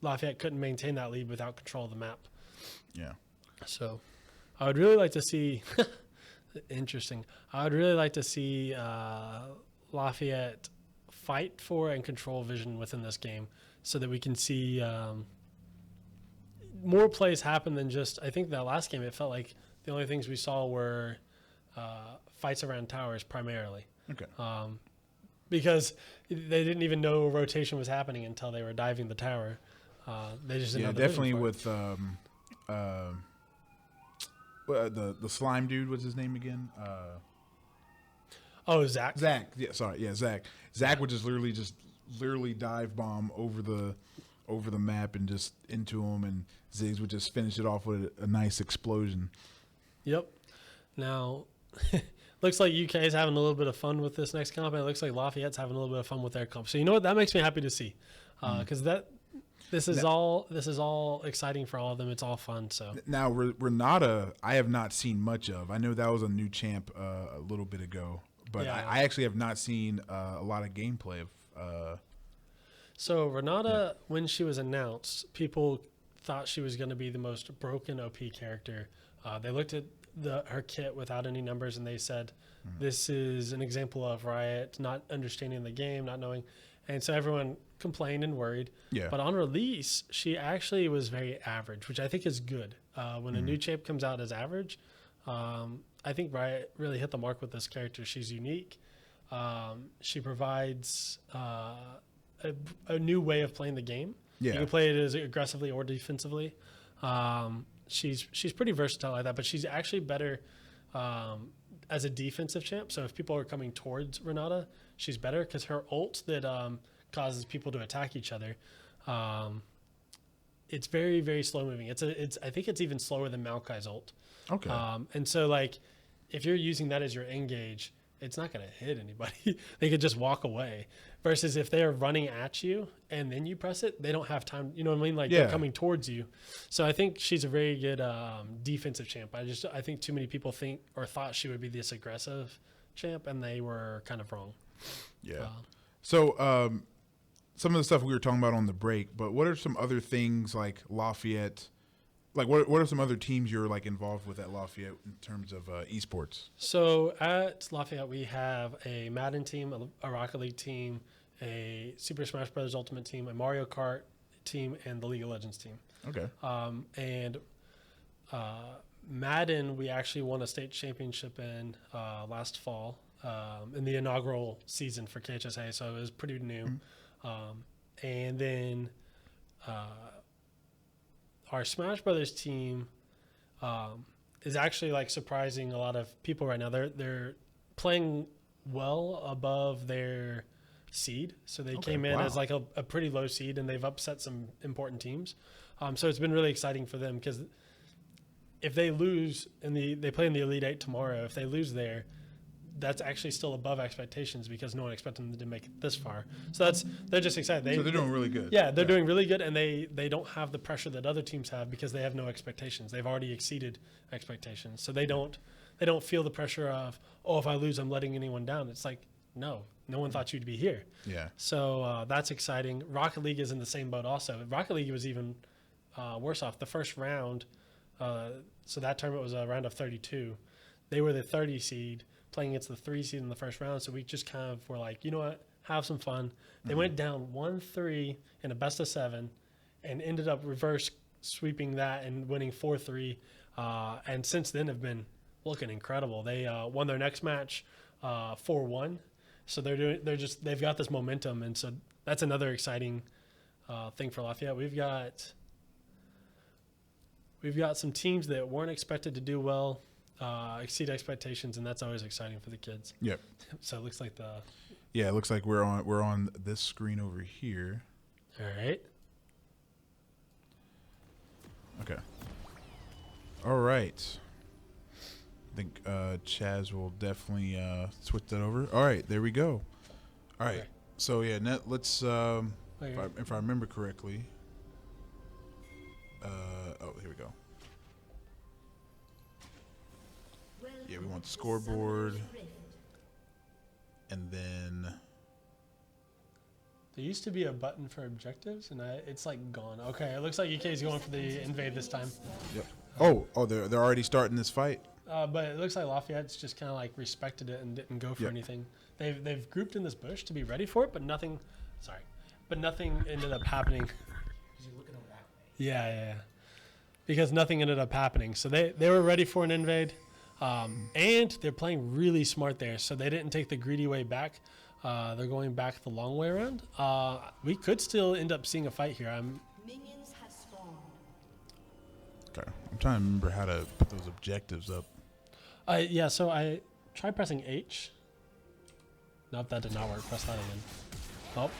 Lafayette couldn't maintain that lead without control of the map. Yeah. So I would really like to see interesting. I would really like to see Lafayette fight for and control vision within this game so that we can see more plays happen than just, I think that last game, it felt like the only things we saw were fights around towers primarily. Okay. Because they didn't even know rotation was happening until they were diving the tower. They just didn't have the definitely vision for it. with the slime dude. What's his name again? Zach. Zach. Yeah, sorry. Yeah, Zach. Zach would just literally dive bomb over the map and just into him, and Ziggs would just finish it off with a nice explosion. Yep. Now, looks like UK is having a little bit of fun with this next comp, and it looks like Lafayette's having a little bit of fun with their comp. So you know what? That makes me happy to see, because this is all exciting for all of them. It's all fun. So now Renata, I have not seen much of. I know that was a new champ a little bit ago, but Yeah. I actually have not seen a lot of gameplay of. So Renata, when she was announced, people thought she was going to be the most broken OP character. They looked at her kit without any numbers, and they said, this is an example of Riot not understanding the game, not knowing. And so everyone complained and worried. Yeah. But on release, she actually was very average, which I think is good. When a new champ comes out as average, I think Riot really hit the mark with this character. She's unique. She provides a new way of playing the game. Yeah. You can play it as aggressively or defensively. She's pretty versatile like that, but she's actually better as a defensive champ. So if people are coming towards Renata, she's better because her ult that causes people to attack each other. It's very, very slow moving. I think it's even slower than Maokai's ult. Okay. And so like if you're using that as your engage, it's not going to hit anybody. They could just walk away. Versus if they're running at you and then you press it, they don't have time. You know what I mean? Like they're coming towards you. So I think she's a very good defensive champ. I think too many people think or thought she would be this aggressive champ, and they were kind of wrong. Yeah. So some of the stuff we were talking about on the break, but what are some other things like Lafayette? Like what are some other teams you're like involved with at Lafayette in terms of esports? So at Lafayette, we have a Madden team, a Rocket League team, a Super Smash Bros. Ultimate team, a Mario Kart team, and the League of Legends team. Okay. And Madden, we actually won a state championship in last fall in the inaugural season for KHSA, so it was pretty new. And then our Smash Brothers team is actually like surprising a lot of people right now. They're playing well above their seed, so they came in as like a pretty low seed, and they've upset some important teams. So it's been really exciting for them because if they lose they play in the Elite Eight tomorrow, if they lose there, that's actually still above expectations because no one expected them to make it this far. So they're just excited. So they're doing really good. Yeah, they're doing really good, and they don't have the pressure that other teams have because they have no expectations. They've already exceeded expectations, so they don't feel the pressure of, oh, if I lose, I'm letting anyone down. It's like, no one thought you'd be here. Yeah. So that's exciting. Rocket League is in the same boat also. Rocket League was even worse off. The first round, so that tournament was a round of 32. They were the 30 seed playing against the 3 seed in the first round. So we just kind of were like, you know what, have some fun. They went down 1-3 in a best of 7 and ended up reverse sweeping that and winning 4-3. And since then have been looking incredible. They won their next match 4-1. So they've got this momentum, and so that's another exciting thing for Lafayette. We've got some teams that weren't expected to do well, exceed expectations, and that's always exciting for the kids. Yep. So it looks like it looks like we're on this screen over here. All right. Okay. All right. I think Chaz will definitely switch that over. All right, there we go. All right. Okay. So yeah, let's if I remember correctly. Here we go. Yeah, we want the scoreboard, and then There used to be a button for objectives, and it's like gone. Okay, it looks like UK is going for the invade this time. yep. Oh, they're already starting this fight. But it looks like Lafayette's just kind of like respected it and didn't go for Yep. anything. They've grouped in this bush to be ready for it, but nothing ended up happening. Because you're looking over that way. Yeah. Because nothing ended up happening. So they were ready for an invade, and they're playing really smart there. So they didn't take the greedy way back. They're going back the long way around. We could still end up seeing a fight here. Minions have spawned. Okay. I'm trying to remember how to put those objectives up. Yeah, so I tried pressing H. Nope, that did not work. Press that again. Oh.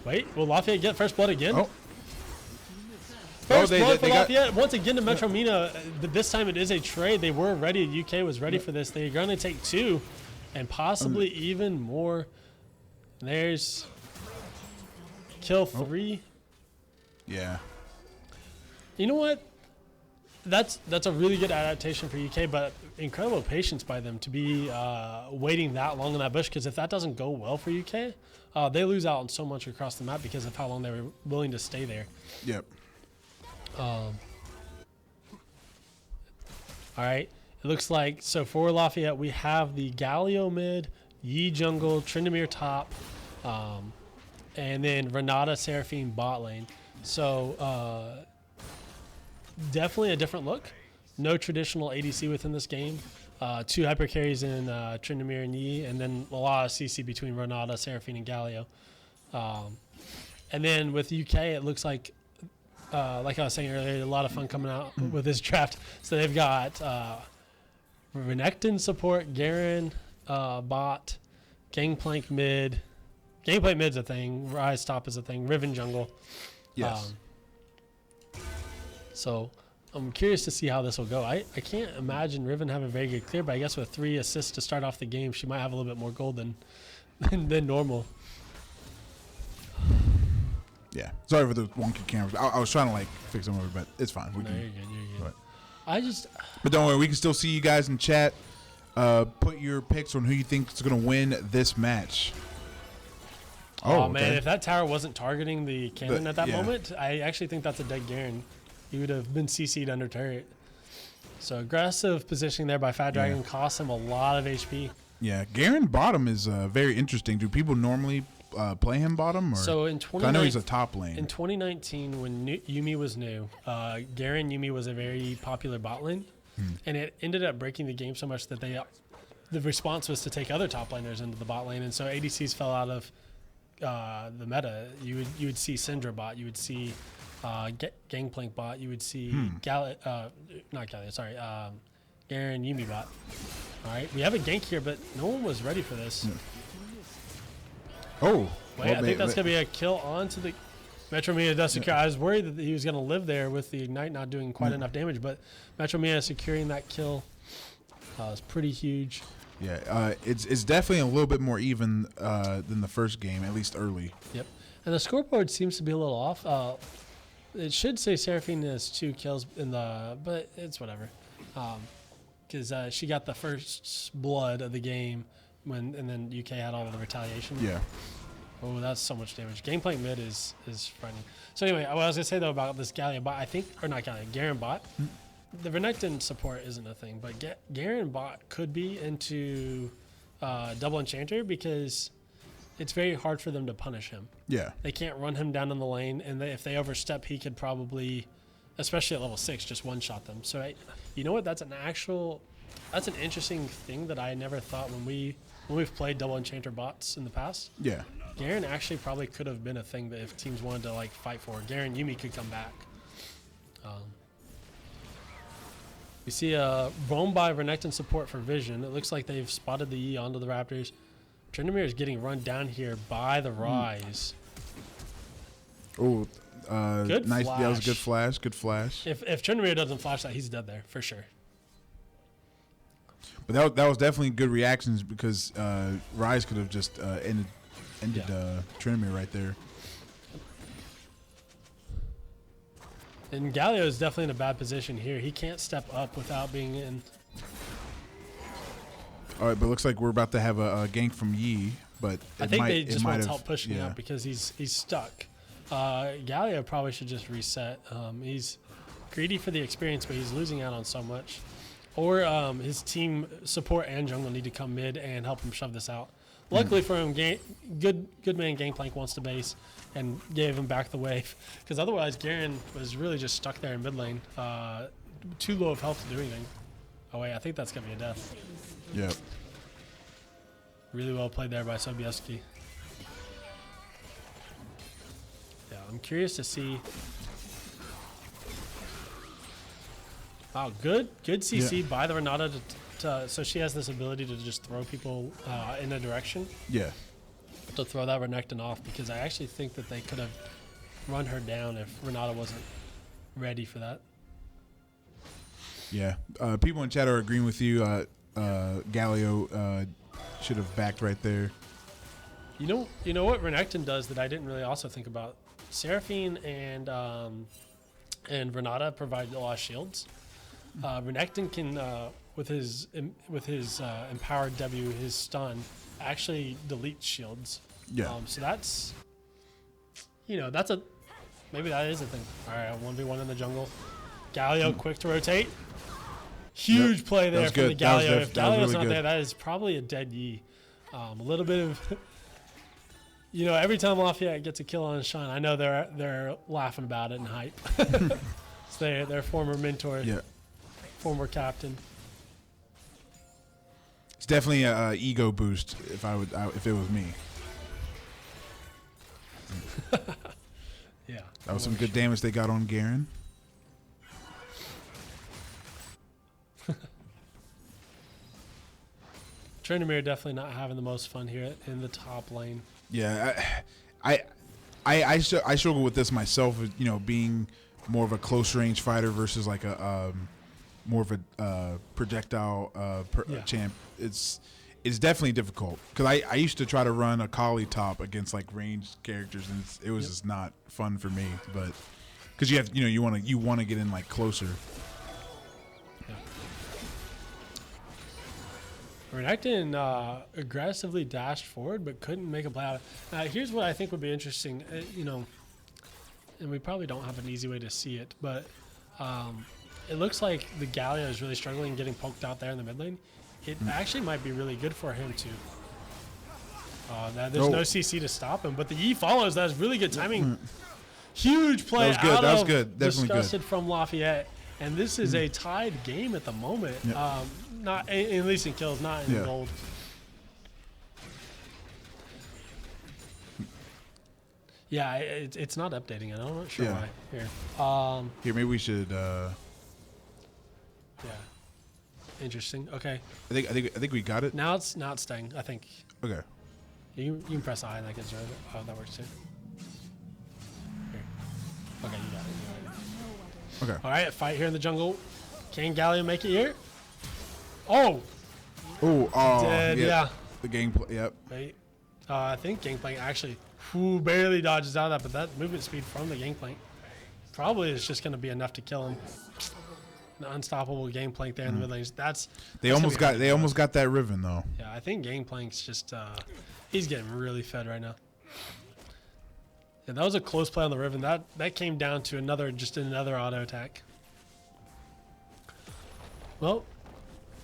Wait, will Lafayette get first blood again? Oh. First they blood for got- Lafayette. Once again to Metro Mina. This time it is a trade. They were ready. UK was ready for this. They're going to take 2 and possibly even more. There's kill 3. Yeah. You know what? That's a really good adaptation for UK, but incredible patience by them to be waiting that long in that bush, because if that doesn't go well for UK, they lose out on so much across the map because of how long they were willing to stay there. Yep. All right. It looks like, so for Lafayette, we have the Galio mid, Yi jungle, Tryndamere top, and then Renata Seraphine bot lane. So definitely a different look. No traditional ADC within this game. 2 hyper carries in Tryndamere and Yi, and then a lot of CC between Renata, Seraphine, and Galio. And then with UK, it looks like I was saying earlier, a lot of fun coming out with this draft. So they've got Renekton support, Garen bot, Gangplank mid. Gangplank mid's a thing. Rise top is a thing. Riven jungle. Yes. So I'm curious to see how this will go. I can't imagine Riven having a very good clear, but I guess with 3 assists to start off the game, she might have a little bit more gold than normal. Yeah. Sorry for the wonky cameras. I was trying to fix them over, but it's fine. No, you're good. You're good. But- But don't worry, we can still see you guys in chat. Put your picks on who you think is going to win this match. Oh, okay. man, if that tower wasn't targeting the cannon at that yeah. moment, I actually think that's a dead Garen. He would have been CC'd under turret. So aggressive positioning there by Fat Dragon costs him a lot of HP. Yeah, Garen bottom is very interesting. Do people normally play him bottom? Or? So in 'Cause I know he's a top lane. In 2019, when Yuumi was new, Garen Yuumi was a very popular bot lane, and it ended up breaking the game so much that the response was to take other top laners into the bot lane, and so ADCs fell out of the meta. You would see Syndra bot, you would see Gangplank bot, you would see Garen Yuumi bot. All right, we have a gank here, but no one was ready for this. Oh. Wait, I think that's going to be a kill onto the Metro Mina does secure. I was worried that he was going to live there with the Ignite not doing quite enough damage, but Metro Mina securing that kill is pretty huge. Yeah, it's definitely a little bit more even than the first game, at least early. Yep. And the scoreboard seems to be a little off. It should say Seraphine has 2 kills but it's whatever. Because she got the first blood of the game and then UK had all of the retaliation. Yeah. Oh, that's so much damage. Gangplank mid is frightening. So anyway, what I was gonna say though about this Gallia bot, I think, or not Gallia, Garen bot. The Renekton support isn't a thing, but Garen bot could be into double enchanter because it's very hard for them to punish him. Yeah. They can't run him down in the lane, and if they overstep, he could probably, especially at level 6, just one-shot them. So you know what? That's an interesting thing that I never thought when we've played double enchanter bots in the past. Yeah. Garen actually probably could have been a thing that if teams wanted to like fight for. Garen Yuumi could come back. We see a roam by Renekton support for Vision. It looks like they've spotted the E onto the Raptors. Tryndamere is getting run down here by the Rise. Oh, Good nice. flash. That was a good flash. Good flash. If Tryndamere doesn't flash that, he's dead there for sure. But that was definitely good reactions because Rise could have just ended Tryndamere right there. And Galio is definitely in a bad position here. He can't step up without being in. All right, but it looks like we're about to have a gank from Yi, but I think they just want to help push him out because he's stuck. Galio probably should just reset. He's greedy for the experience, but he's losing out on so much. Or his team support and jungle need to come mid and help him shove this out. Luckily for him, good man Gangplank wants to base and gave him back the wave. Because otherwise, Garen was really just stuck there in mid lane. Too low of health to do anything. Oh wait, I think that's going to be a death. Yep. Really well played there by Sobieski. Yeah, I'm curious to see. Wow, good CC by the Renata so she has this ability to just throw people in a direction. Yeah. To throw that Renekton off because I actually think that they could have run her down if Renata wasn't ready for that. Yeah. People in chat are agreeing with you. Galio should have backed right there. You know what Renekton does that I didn't really also think about? Seraphine and Renata provide a lot of shields. Renekton can with his empowered W, his stun, actually delete shields. Yeah. So that's maybe that is a thing. All right, 1v1 in the jungle. Galio quick to rotate. Huge play there from the Galio. If Galio's not there, that is probably a dead Yi. A little bit of, every time Lafayette gets a kill on Sean, I know they're laughing about it in hype. It's their former mentor, former captain. It's definitely a ego boost if it was me. Yeah. That was some good damage they got on Garen. Tryndamere definitely not having the most fun here in the top lane. Yeah, I struggle with this myself. Being more of a close range fighter versus like a more of a projectile champ. It's definitely difficult because I used to try to run a Kali top against like ranged characters and it was just not fun for me. But because you have you want to get in like closer. Renekton aggressively dashed forward, but couldn't make a play out. Here's what I think would be interesting, and we probably don't have an easy way to see it, but it looks like the Galio is really struggling getting poked out there in the mid lane. It actually might be really good for him too. There's no CC to stop him, but the E follows. That's really good timing. Huge play That was good. out That was of good. Definitely Disgusted good. from Lafayette. And this is a tied game at the moment. Not at least in kills, not in gold. Yeah, it's not updating it. I'm not sure why. Here. Here, maybe we should. Yeah. Interesting. Okay. I think we got it. Now it's staying. I think. Okay. You can press I and that gets rid of it. Oh, that works too. Here. Okay, you got it. Okay. All right, fight here in the jungle. Can Galio make it here? Oh, dead. Yeah. The gameplay. Yep. Wait. I think Gangplank actually barely dodges out of that, but that movement speed from the Gangplank probably is just going to be enough to kill him. An unstoppable Gangplank there in the mid lane. They almost got that Riven though. Yeah, I think Gangplank's just he's getting really fed right now. Yeah, that was a close play on the Riven. That came down to another auto attack. Well,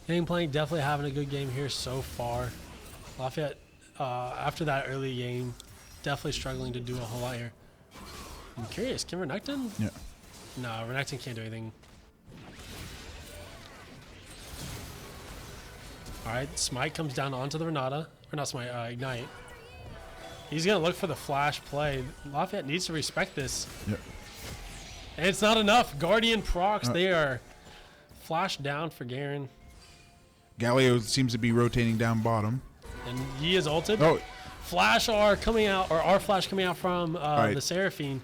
Gangplank definitely having a good game here so far. Lafayette, after that early game, definitely struggling to do a whole lot here. I'm curious, can Renekton? Yeah. No, Renekton can't do anything. All right, Smite comes down onto the Renata. Or not Smite, Ignite. He's going to look for the flash play. Lafayette needs to respect this. Yep. And it's not enough. Guardian procs, they are flashed down for Garen. Galio seems to be rotating down bottom. And Yi is ulted. Oh, Flash R coming out, or R flash coming out from right. the Seraphine.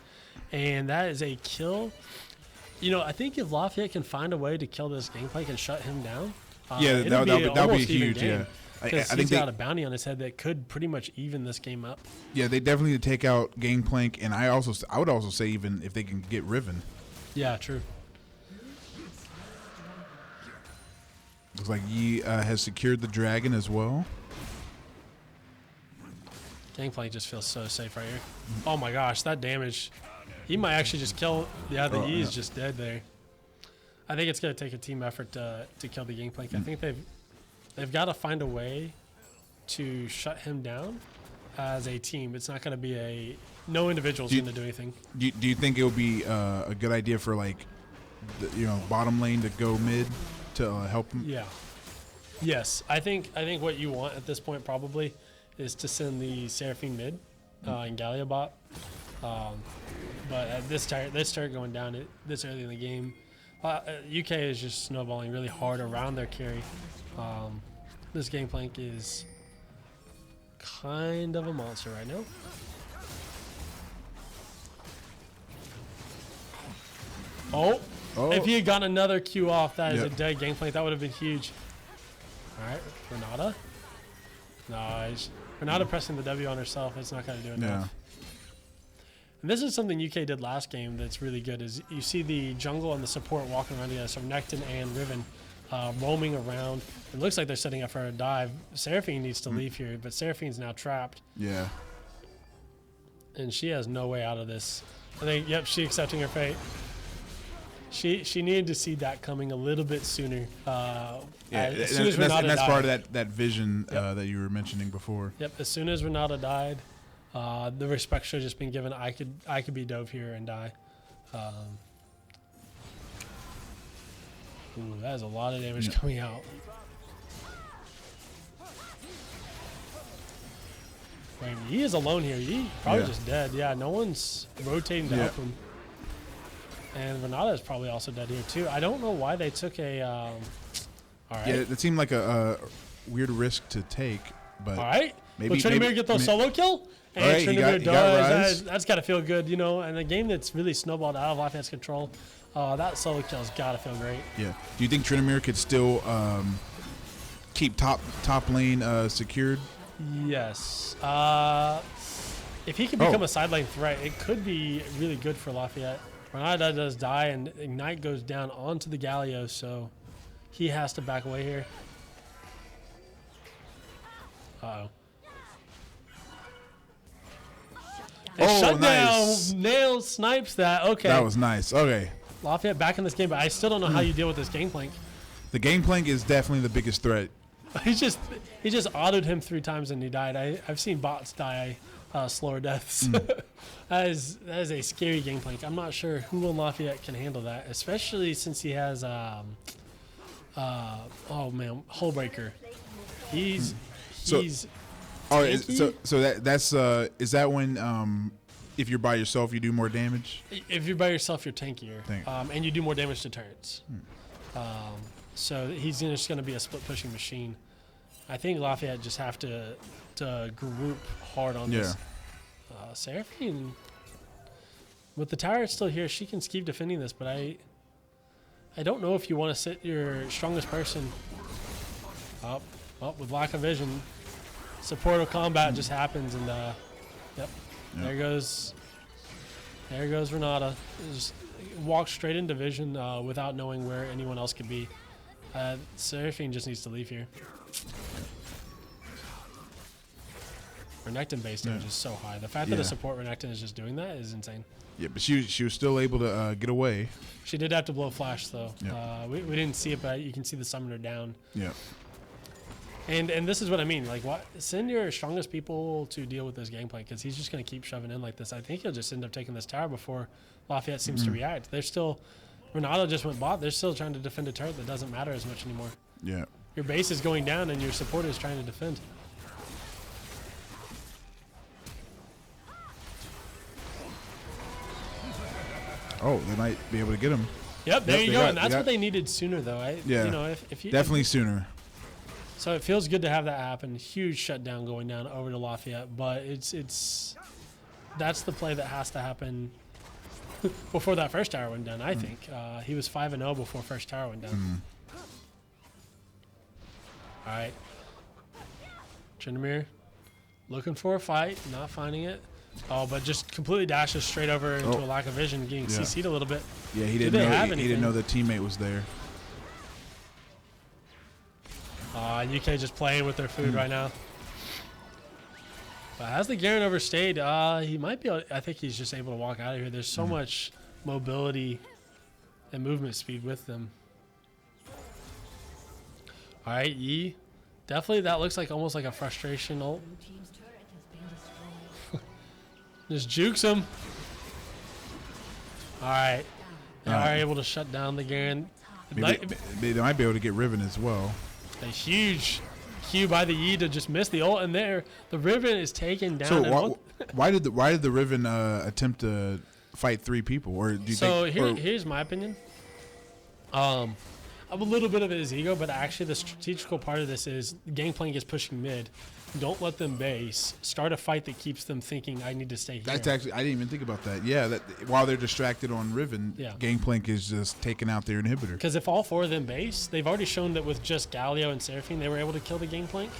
And that is a kill. You know, I think if Lafayette can find a way to kill this Gangplank and shut him down, yeah, that would be huge. Yeah, I Because think he's got a bounty on his head that could pretty much even this game up. Yeah, they definitely need to take out Gangplank, and I would also say even if they can get Riven. Yeah, true. Looks like Yi has secured the dragon as well. Gangplank just feels so safe right here. Oh my gosh, that damage. He might actually just kill. Yeah, the E is just dead there. I think it's going to take a team effort to kill the Gangplank. I think they've got to find a way to shut him down as a team. It's not going to be no individual's going to do anything. Do you think it would be a good idea for like, bottom lane to go mid to help him? Yeah. Yes, I think what you want at this point probably is to send the Seraphine mid and Gallia bot. But at this turret going down this early in the game, UK is just snowballing really hard around their carry. This Gangplank is kind of a monster right now. Oh, if he had gotten another Q off, that is a dead Gangplank. That would have been huge. All right, Renata. Nice. Renata pressing the W on herself. It's not going to do enough. Yeah. And this is something UK did last game that's really good. Is you see the jungle and the support walking around together. So Necton and Riven roaming around. It looks like they're setting up for a dive. Seraphine needs to leave here, but Seraphine's now trapped. Yeah. And she has no way out of this. I think, yep, she's accepting her fate. She needed to see that coming a little bit sooner. As soon as Renata that's died. part of that vision that you were mentioning before. Yep, as soon as Renata died, the respect should have just been given. I could be dove here and die. Ooh, that is a lot of damage coming out. Wait, he is alone here. He probably just dead. Yeah, no one's rotating to help him. And Renata is probably also dead here too. I don't know why they took a. All right. Yeah, it seemed like a weird risk to take, but all right. Maybe Will Trinamir get those solo kill? And all right, Trinamir he got Rise. That's got to feel good, you know. And a game that's really snowballed out of Lafayette's control, that solo kill's got to feel great. Yeah. Do you think Trinamir could still keep top lane secured? Yes. If he can become a side lane threat, it could be really good for Lafayette. Renata does die, and Ignite goes down onto the Galio, so he has to back away here. Uh-oh. Shut nice. down. Nail snipes that. Okay. That was nice. Okay. Lafayette back in this game, but I still don't know how you deal with this Gangplank. The Gangplank is definitely the biggest threat. He just autoed him 3 times and he died. I've seen bots die slower deaths. That is a scary Gangplank. I'm not sure who in Lafayette can handle that, especially since he has oh man, Hullbreaker. He's that's is that when if you're by yourself you do more damage? If you're by yourself, you're tankier, and you do more damage to turrets. So he's just going to be a split pushing machine. I think Lafayette just have to group hard on this. Seraphine, with the tower still here, she can keep defending this, but I don't know if you want to sit your strongest person up. Well, with lack of vision, supportive combat just happens, and there goes Renata. Just walks straight into vision without knowing where anyone else could be. Seraphine just needs to leave here. Renekton base damage is so high. The fact that a support Renekton is just doing that is insane. Yeah, but she was still able to get away. She did have to blow flash though. Yeah. We didn't see it, but you can see the summoner down. Yeah. And this is what I mean. Like, what? Send your strongest people to deal with this gameplay because he's just going to keep shoving in like this. I think he'll just end up taking this tower before Lafayette seems to react. They're still. Ronaldo just went bot. They're still trying to defend a turret that doesn't matter as much anymore. Yeah. Your base is going down and your support is trying to defend. Oh, they might be able to get him. Yep, there you go. got- And that's what they needed sooner, though. Yeah. You know, if you Definitely sooner. So it feels good to have that happen. Huge shutdown going down over to Lafayette, but that's the play that has to happen before that first tower went down. I think he was 5-0 before first tower went down. All right, Tryndamere looking for a fight, not finding it. Oh, but just completely dashes straight over into a lack of vision, getting CC'd a little bit. Yeah, he Do didn't they know. have He didn't anything? know the teammate was there. UK just playing with their food right now. But has the Garen overstayed? He might be. I think he's just able to walk out of here. There's so much mobility and movement speed with them. All right, Yi. Definitely, that looks like almost like a frustration ult. Blue team's turret has been destroyed. Just jukes him. All right. They All are right. able to shut down the Garen. They might be able to get Riven as well. A huge Q by the Yi to just miss the ult, and there the Riven is taken down. So and why did the Riven attempt to fight 3 people? Or do you think? Here's my opinion. A little bit of it is ego, but actually the strategical part of this is Gangplank is pushing mid. Don't let them base. Start a fight that keeps them thinking, I need to stay here. That's actually, I didn't even think about that. Yeah, that while they're distracted on Riven, Gangplank is just taking out their inhibitor. Because if all 4 of them base, they've already shown that with just Galio and Seraphine, they were able to kill the Gangplank.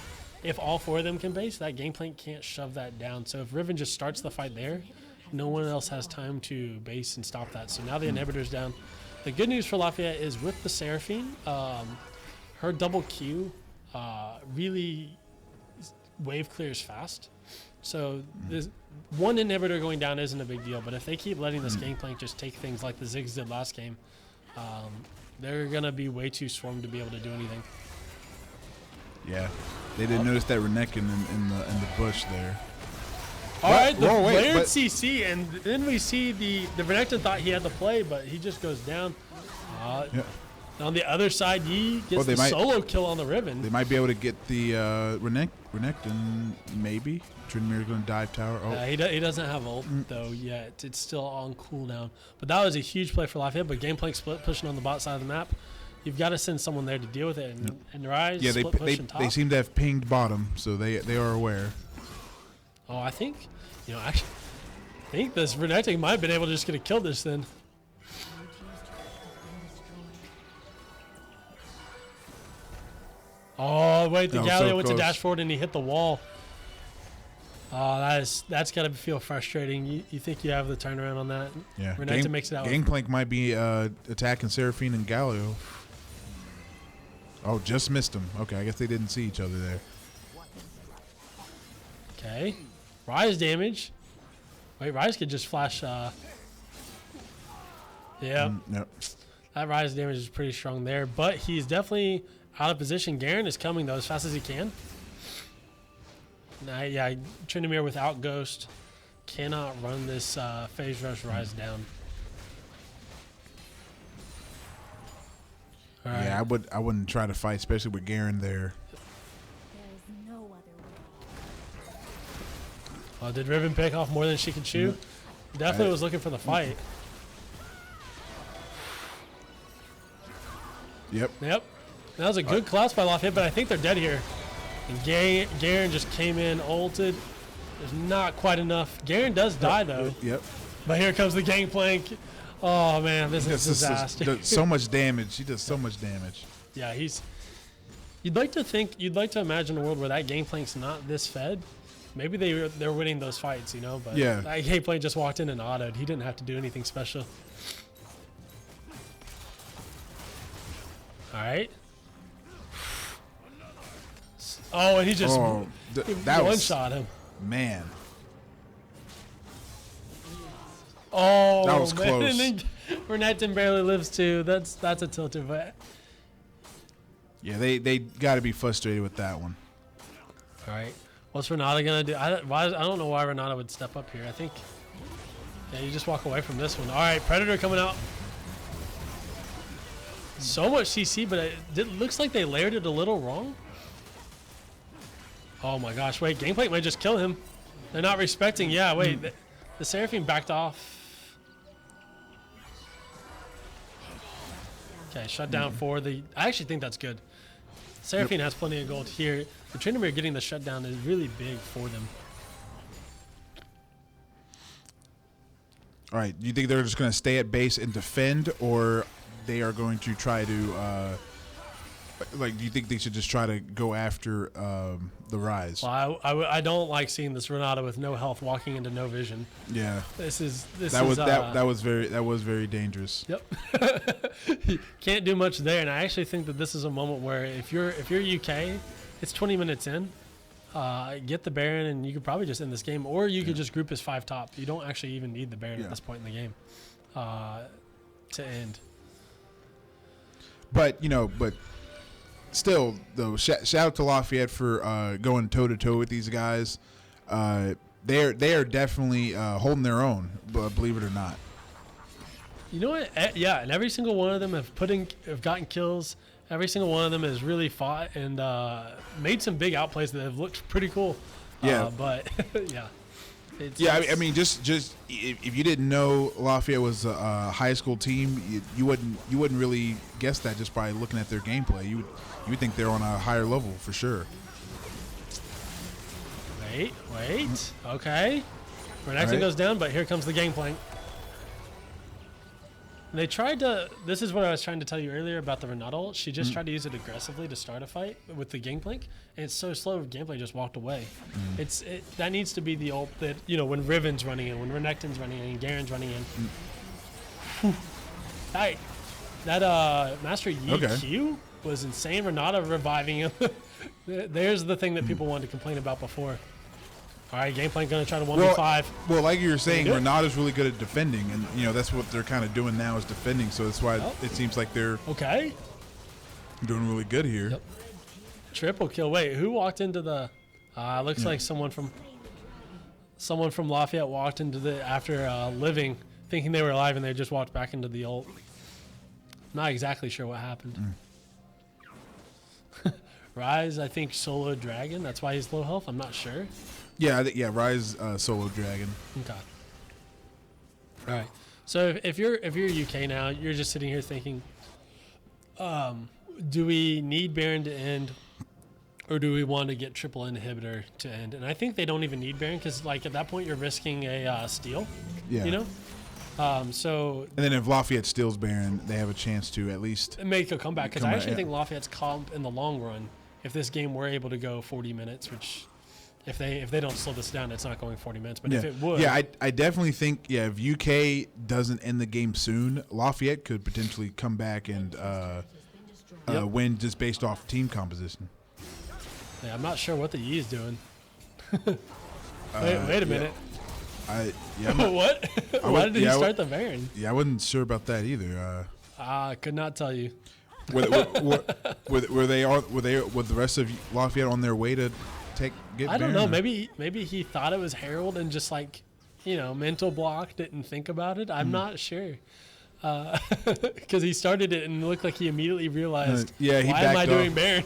If all 4 of them can base, that Gangplank can't shove that down. So if Riven just starts the fight there, no one else has time to base and stop that. So now the inhibitor's down. The good news for Lafayette is with the Seraphine, her double Q really wave clears fast. So this one inhibitor going down isn't a big deal, but if they keep letting this Gangplank just take things like the Ziggs did last game, they're going to be way too swarmed to be able to do anything. Yeah, they didn't notice that Renekton in the bush there. All right, the wait, layered but- CC, and then we see the Renekton thought he had the play, but he just goes down. Yeah. On the other side, Yi gets the solo kill on the Riven. They might be able to get the Renekton, maybe. Trindmir's going to dive tower. Oh, He doesn't have ult, though, yet. It's still on cooldown. But that was a huge play for Lafayette, but Gangplank split pushing on the bot side of the map. You've got to send someone there to deal with it. And Rise yeah, split pushing top. they seem to have pinged bottom, so they are aware. Oh, I think, actually, I think this Renekton might have been able to just get a kill this then. Oh, wait, the Oh, Galio so went to close. dash forward and he hit the wall. Oh, that's got to feel frustrating. You think you have the turnaround on that? Yeah, Renekton makes it out. Gangplank might be attacking Seraphine and Galio. Oh, just missed him. Okay, I guess they didn't see each other there. Okay. Rise damage. Wait, Rise could just flash. Yeah, Yep. that Rise damage is pretty strong there, but he's definitely out of position. Garen is coming, though, as fast as he can. Nah, yeah, Tryndamere without Ghost cannot run this phase rush Rise down. All right. Yeah, I wouldn't try to fight, especially with Garen there. There is no other way. Oh, did Riven pick off more than she could chew? Definitely was looking for the fight. Yep. Yep. That was a good collapse by Lafayette, but I think they're dead here. And Garen just came in, ulted. There's not quite enough. Garen does die, though. Yep. But here comes the Gangplank. Oh, man, this is a disaster. Does so much damage. He does so much damage. Yeah, you'd like to imagine a world where that Gangplank's not this fed. Maybe they're winning those fights, but Yeah. that Gangplank just walked in and autoed. He didn't have to do anything special. All right. Oh, and he just That was one-shot him. Man. Oh, That was man. close. And then Renekton barely lives too. That's a tilted, but Yeah, they got to be frustrated with that one. all right. What's Renata gonna do? I don't know why Renata would step up here. I think yeah, you just walk away from this one. All right, Predator coming out. So much CC, but it looks like they layered it a little wrong. Oh my gosh! Wait, Gameplate might just kill him. They're not respecting. Yeah, wait. The Seraphine backed off. Okay, shut down for the. I actually think that's good. Seraphine has plenty of gold here. The Tryndamere getting the shutdown is really big for them. All right, do you think they're just going to stay at base and defend, or they are going to try to, do you think they should just try to go after the Rise? Well, I don't like seeing this Renata with no health walking into no vision. Yeah, That was very dangerous. Yep. Can't do much there, and I actually think that this is a moment where if you're UK, it's 20 minutes in. Get the Baron, and you could probably just end this game, or you could just group as 5 top. You don't actually even need the Baron at this point in the game to end. But still, though, shout out to Lafayette for going toe to toe with these guys. They are definitely holding their own, believe it or not. You know what? Yeah, and every single one of them have gotten kills. Every single one of them has really fought and made some big outplays that have looked pretty cool. Yeah, but yeah. I mean, just if you didn't know Lafayette was a high school team, you wouldn't really guess that just by looking at their gameplay. You would think they're on a higher level for sure. Wait. Okay. Renekton Right. goes down, but here comes the gangplank. They tried to. This is what I was trying to tell you earlier about the Renata ult. She just tried to use it aggressively to start a fight with the gangplank, and it's so slow. Gameplay just walked away. That needs to be the ult that when Riven's running in, when Renekton's running in, and Garen's running in. Right. That Master Yi Q was insane. Renata reviving him. There's the thing that people wanted to complain about before. All right, Gangplank going to try to 1v5. Well, like you were saying, Renata's really good at defending, and that's what they're kind of doing now is defending. So that's why it seems like they're doing really good here. Yep. Triple kill. Wait, who walked into the? Looks like someone from Lafayette walked into the after living, thinking they were alive, and they just walked back into the ult. Not exactly sure what happened. Rise, I think solo dragon. That's why he's low health. I'm not sure. Yeah, Rise solo dragon. Okay. All right. So if you're UK now, you're just sitting here thinking, do we need Baron to end, or do we want to get triple inhibitor to end? And I think they don't even need Baron because at that point you're risking a steal. Yeah. So. And then if Lafayette steals Baron, they have a chance to at least make a comeback because I actually think Lafayette's comp in the long run. If this game were able to go 40 minutes, which if they don't slow this down, it's not going 40 minutes. But if it would, I definitely think if UK doesn't end the game soon, Lafayette could potentially come back and win just based off team composition. Yeah, I'm not sure what the Yi is doing. wait a minute. What? Why did he start the Baron? Yeah, I wasn't sure about that either. I could not tell you. Were the rest of Lafayette on their way to get? I don't know. Maybe he thought it was Herald and just mental block, didn't think about it. I'm not sure. Because he started it and it looked like he immediately realized, he why am I backed doing off. Baron?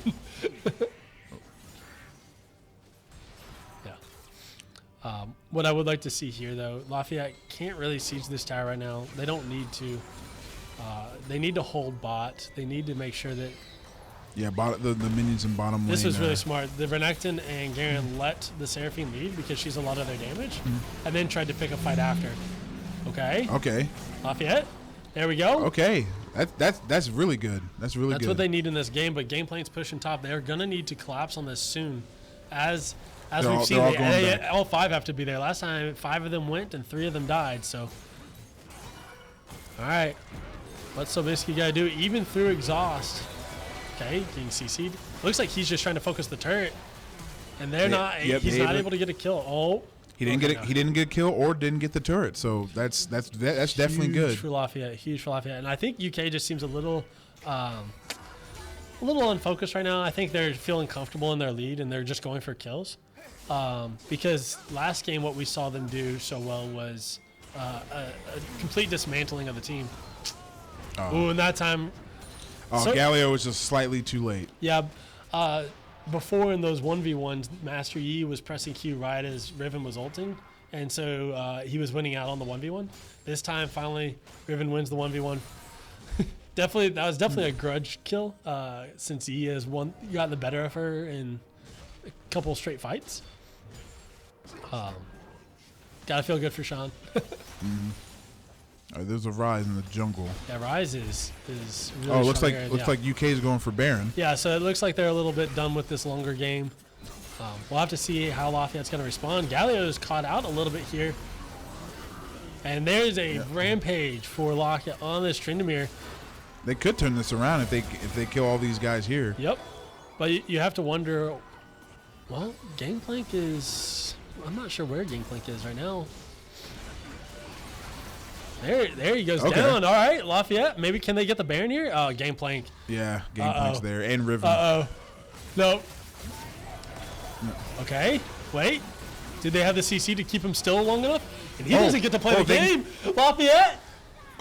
What I would like to see here, though, Lafayette can't really siege this tower right now. They don't need to. They need to hold bot. They need to make sure that. Yeah, the minions in bottom lane. This was really smart. The Renekton and Garen let the Seraphine lead because she's a lot of their damage, and then tried to pick a fight after. Okay. Lafayette. There we go. Okay. That's really good. That's really good. That's what they need in this game. But Gameplane's pushing top. They're gonna need to collapse on this soon, as we've seen. All 5 have to be there. Last time 5 of them went and 3 of them died. So. All right. What's Sobieski got to do? Even through exhaust. Okay, getting CC'd. Looks like he's just trying to focus the turret. and they're not. Yep, He's not able to get a kill. Oh, He didn't get it. He didn't get a kill or didn't get the turret. So that's definitely huge good. for Lafayette. Huge for Lafayette. And I think UK just seems a little unfocused right now. I think they're feeling comfortable in their lead and they're just going for kills. Because last game, what we saw them do so well was a complete dismantling of the team. Ooh, and that time. Galio was just slightly too late. Yeah. Before in those 1v1s, Master Yi was pressing Q right as Riven was ulting. And so he was winning out on the 1v1. This time, finally, Riven wins the 1v1. That was definitely a grudge kill since Yi has gotten the better of her in a couple straight fights. Gotta feel good for Sean. There's a Rise in the jungle. Yeah, Rise is really Oh, looks strong like here, UK is going for Baron. Yeah, so it looks like they're a little bit done with this longer game. We'll have to see how Lafayette's going to respond. Galio is caught out a little bit here. And there's a rampage for Lafayette on this Tryndamere. They could turn this around if they kill all these guys here. Yep. But you have to wonder, well, Gangplank is... I'm not sure where Gangplank is right now. There he goes down. All right, Lafayette. Maybe can they get the Baron here? Oh, Gangplank. Yeah, Gangplank's there. And Riven. Nope. Okay. Wait. Did they have the CC to keep him still long enough? And he doesn't get to play the game. Lafayette.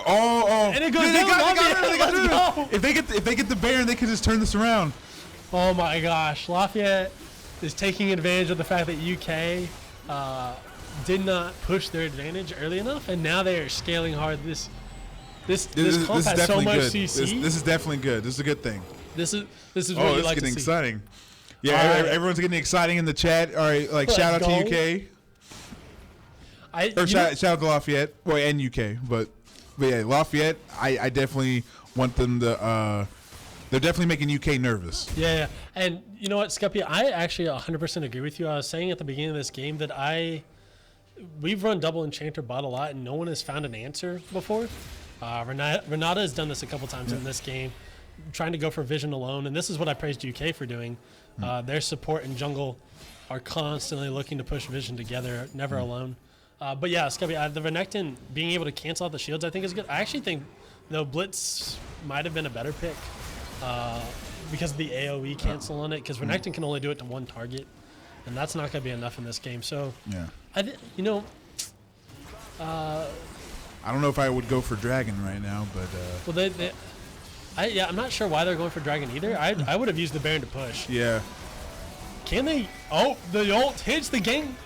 Oh. And it goes Dude, down. They got Let's go. If they get the Baron, they can just turn this around. Oh my gosh. Lafayette is taking advantage of the fact that UK did not push their advantage early enough, and now they are scaling hard. This comp has so much good. CC. This is definitely good. This is a good thing. This is what you it's like to getting see. exciting. Yeah, Right. everyone's getting exciting in the chat. All right, like shout out to UK. Shout out to Lafayette, and UK. But yeah, Lafayette. I definitely want them to. They're definitely making UK nervous. Yeah. And you know what, Scuppy? I actually 100% agree with you. I was saying at the beginning of this game that we've run double enchanter bot a lot, and no one has found an answer before. Renata has done this a couple times in this game, trying to go for vision alone, and this is what I praised UK for doing. Their support and jungle are constantly looking to push vision together, never alone. But yeah, Scuppy, the Renekton being able to cancel out the shields, I think is good. I actually think, though, Blitz might have been a better pick because of the AoE cancel on it, because Renekton can only do it to one target, and that's not going to be enough in this game. So, Yeah. I don't know if I would go for Dragon right now, but well, I'm not sure why they're going for Dragon either. I would have used the Baron to push. yeah. Can they? Oh, the ult hits the game.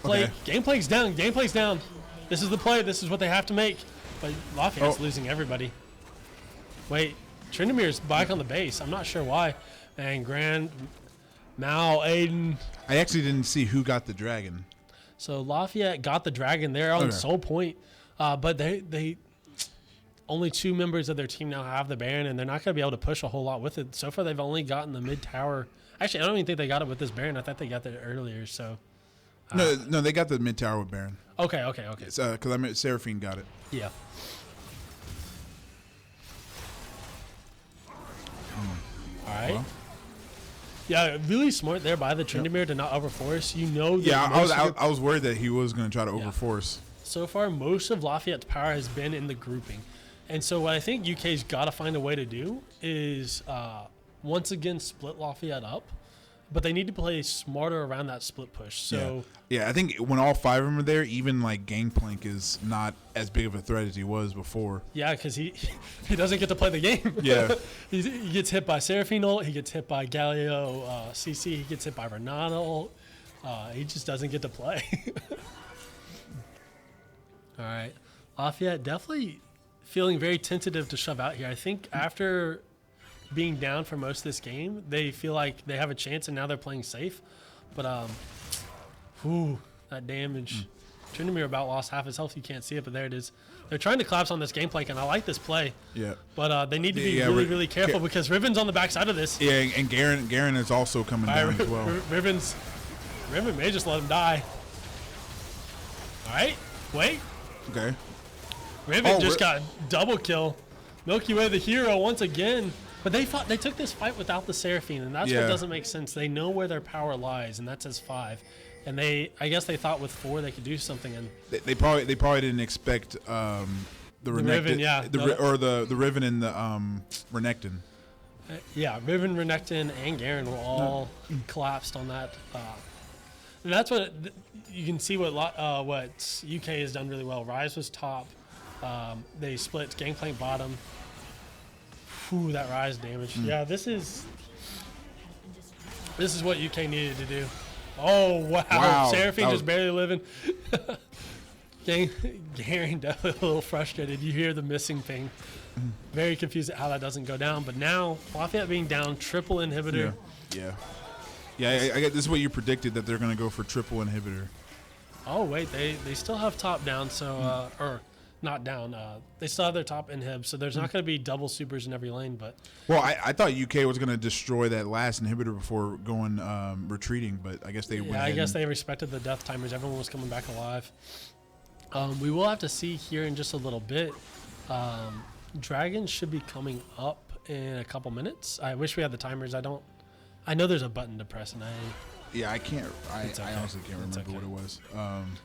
Play. Okay. Gameplays down. Gameplays down. This is the play. This is what they have to make. But Lafayette's losing everybody. Wait, Tryndamere's back on the base. I'm not sure why. And Grand, Mao, Aiden. I actually didn't see who got the Dragon. So Lafayette got the Dragon there on Soul Point. But they only 2 members of their team now have the Baron, and they're not going to be able to push a whole lot with it. So far, they've only gotten the mid tower. Actually, I don't even think they got it with this Baron. I thought they got that earlier. So No, they got the mid tower with Baron. okay. Because I mean, Seraphine got it. Yeah. All right. Well. Yeah, really smart there by the Tryndamere to not overforce. You know that Yeah, most of I was worried that he was going to try to overforce. so far, most of Lafayette's power has been in the grouping. And so what I think UK's got to find a way to do is once again split Lafayette up. But they need to play smarter around that split push. So yeah, I think when all 5 of them are there, even like Gangplank is not as big of a threat as he was before. yeah, because he doesn't get to play the game. Yeah. he gets hit by Seraphine ult, he gets hit by Galio CC, he gets hit by Renata ult. He just doesn't get to play. All right. Lafayette definitely feeling very tentative to shove out here. I think after being down for most of this game, they feel like they have a chance, and now they're playing safe. But that damage. Tryndamere about lost half his health. You can't see it, but there it is. They're trying to collapse on this game plank, and I like this play. Yeah. But they need to be really careful because Riven's on the backside of this. Yeah, and Garen is also coming down as well. Riven may just let him die. All right, wait. Okay. Riven just got double kill. Milky Way the hero once again. But they took this fight without the Seraphine, and that's what Yeah. doesn't make sense. They know where their power lies, and that's as 5. And I guess they thought with 4 they could do something. And They probably didn't expect the Riven, yeah. the Riven and the Renekton. yeah, Riven, Renekton, and Garen were all collapsed on that. And that's what you can see what UK has done really well. Rise was top. They split Gangplank bottom. Whew, that Rise damage. Yeah, this is what UK needed to do. Oh wow. Seraphine just barely living. Garen definitely a little frustrated. You hear the missing ping. Very confused at how that doesn't go down. But now Lafayette being down, triple inhibitor. Yeah. I get this is what you predicted, that they're going to go for triple inhibitor. Oh wait, they still have top down, so or not down. They still have their top inhib, so there's not going to be double supers in every lane. But Well, I thought UK was going to destroy that last inhibitor before going retreating, but I guess they went yeah, I ahead guess and- they respected the death timers. Everyone was coming back alive. We will have to see here in just a little bit. Dragons should be coming up in a couple minutes. I wish we had the timers. I know there's a button to press, and Yeah, I can't. It's okay. I honestly can't It's remember okay. what it was.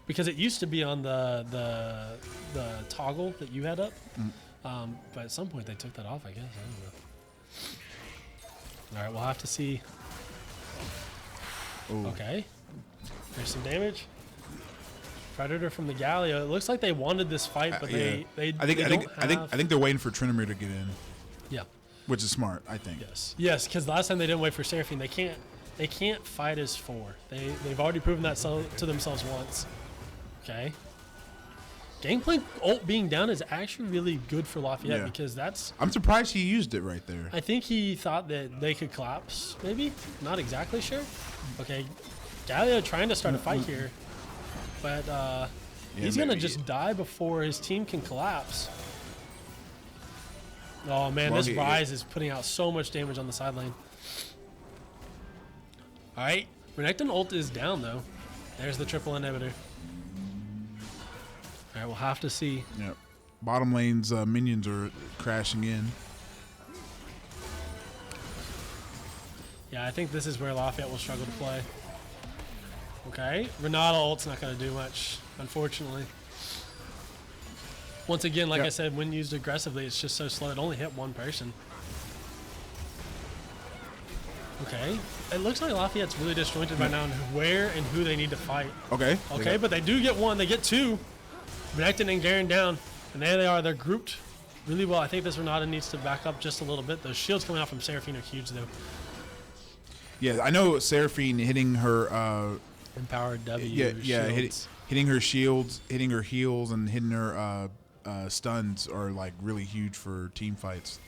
because it used to be on the toggle that you had up, but at some point they took that off. I guess I don't know. All right, we'll have to see. Ooh. Okay, there's some damage. Predator from the Galio. It looks like they wanted this fight, but Yeah. they I think don't have- I think they're waiting for Trinimir to get in, yeah. which is smart. I think. Yes, because last time they didn't wait for Seraphine. They can't fight as 4. They've already proven that to themselves once. Okay. Gangplank ult being down is actually really good for Lafayette because that's. I'm surprised he used it right there. I think he thought that they could collapse. Maybe not exactly sure. Okay, Galio trying to start a fight here, but he's gonna maybe. just die before his team can collapse. Oh man, Well, this Rise is putting out so much damage on the side lane. All right, Renekton ult is down though. There's the triple inhibitor. All right, we'll have to see. Yeah. Bottom lane's minions are crashing in. Yeah, I think this is where Lafayette will struggle to play. Okay, Renata ult's not going to do much, unfortunately. Once again, like I said, when used aggressively, it's just so slow. It only hit one person. Okay, it looks like Lafayette's really disjointed right now on where and who they need to fight. Okay. Okay, but they do get one. They get 2. Renekton and Garen down, and there they are. They're grouped really well. I think this Renata needs to back up just a little bit. Those shields coming out from Seraphine are huge, though. Yeah, I know Seraphine hitting her. Empowered W. Hitting her shields, hitting her heals, and hitting her stuns are like really huge for team fights.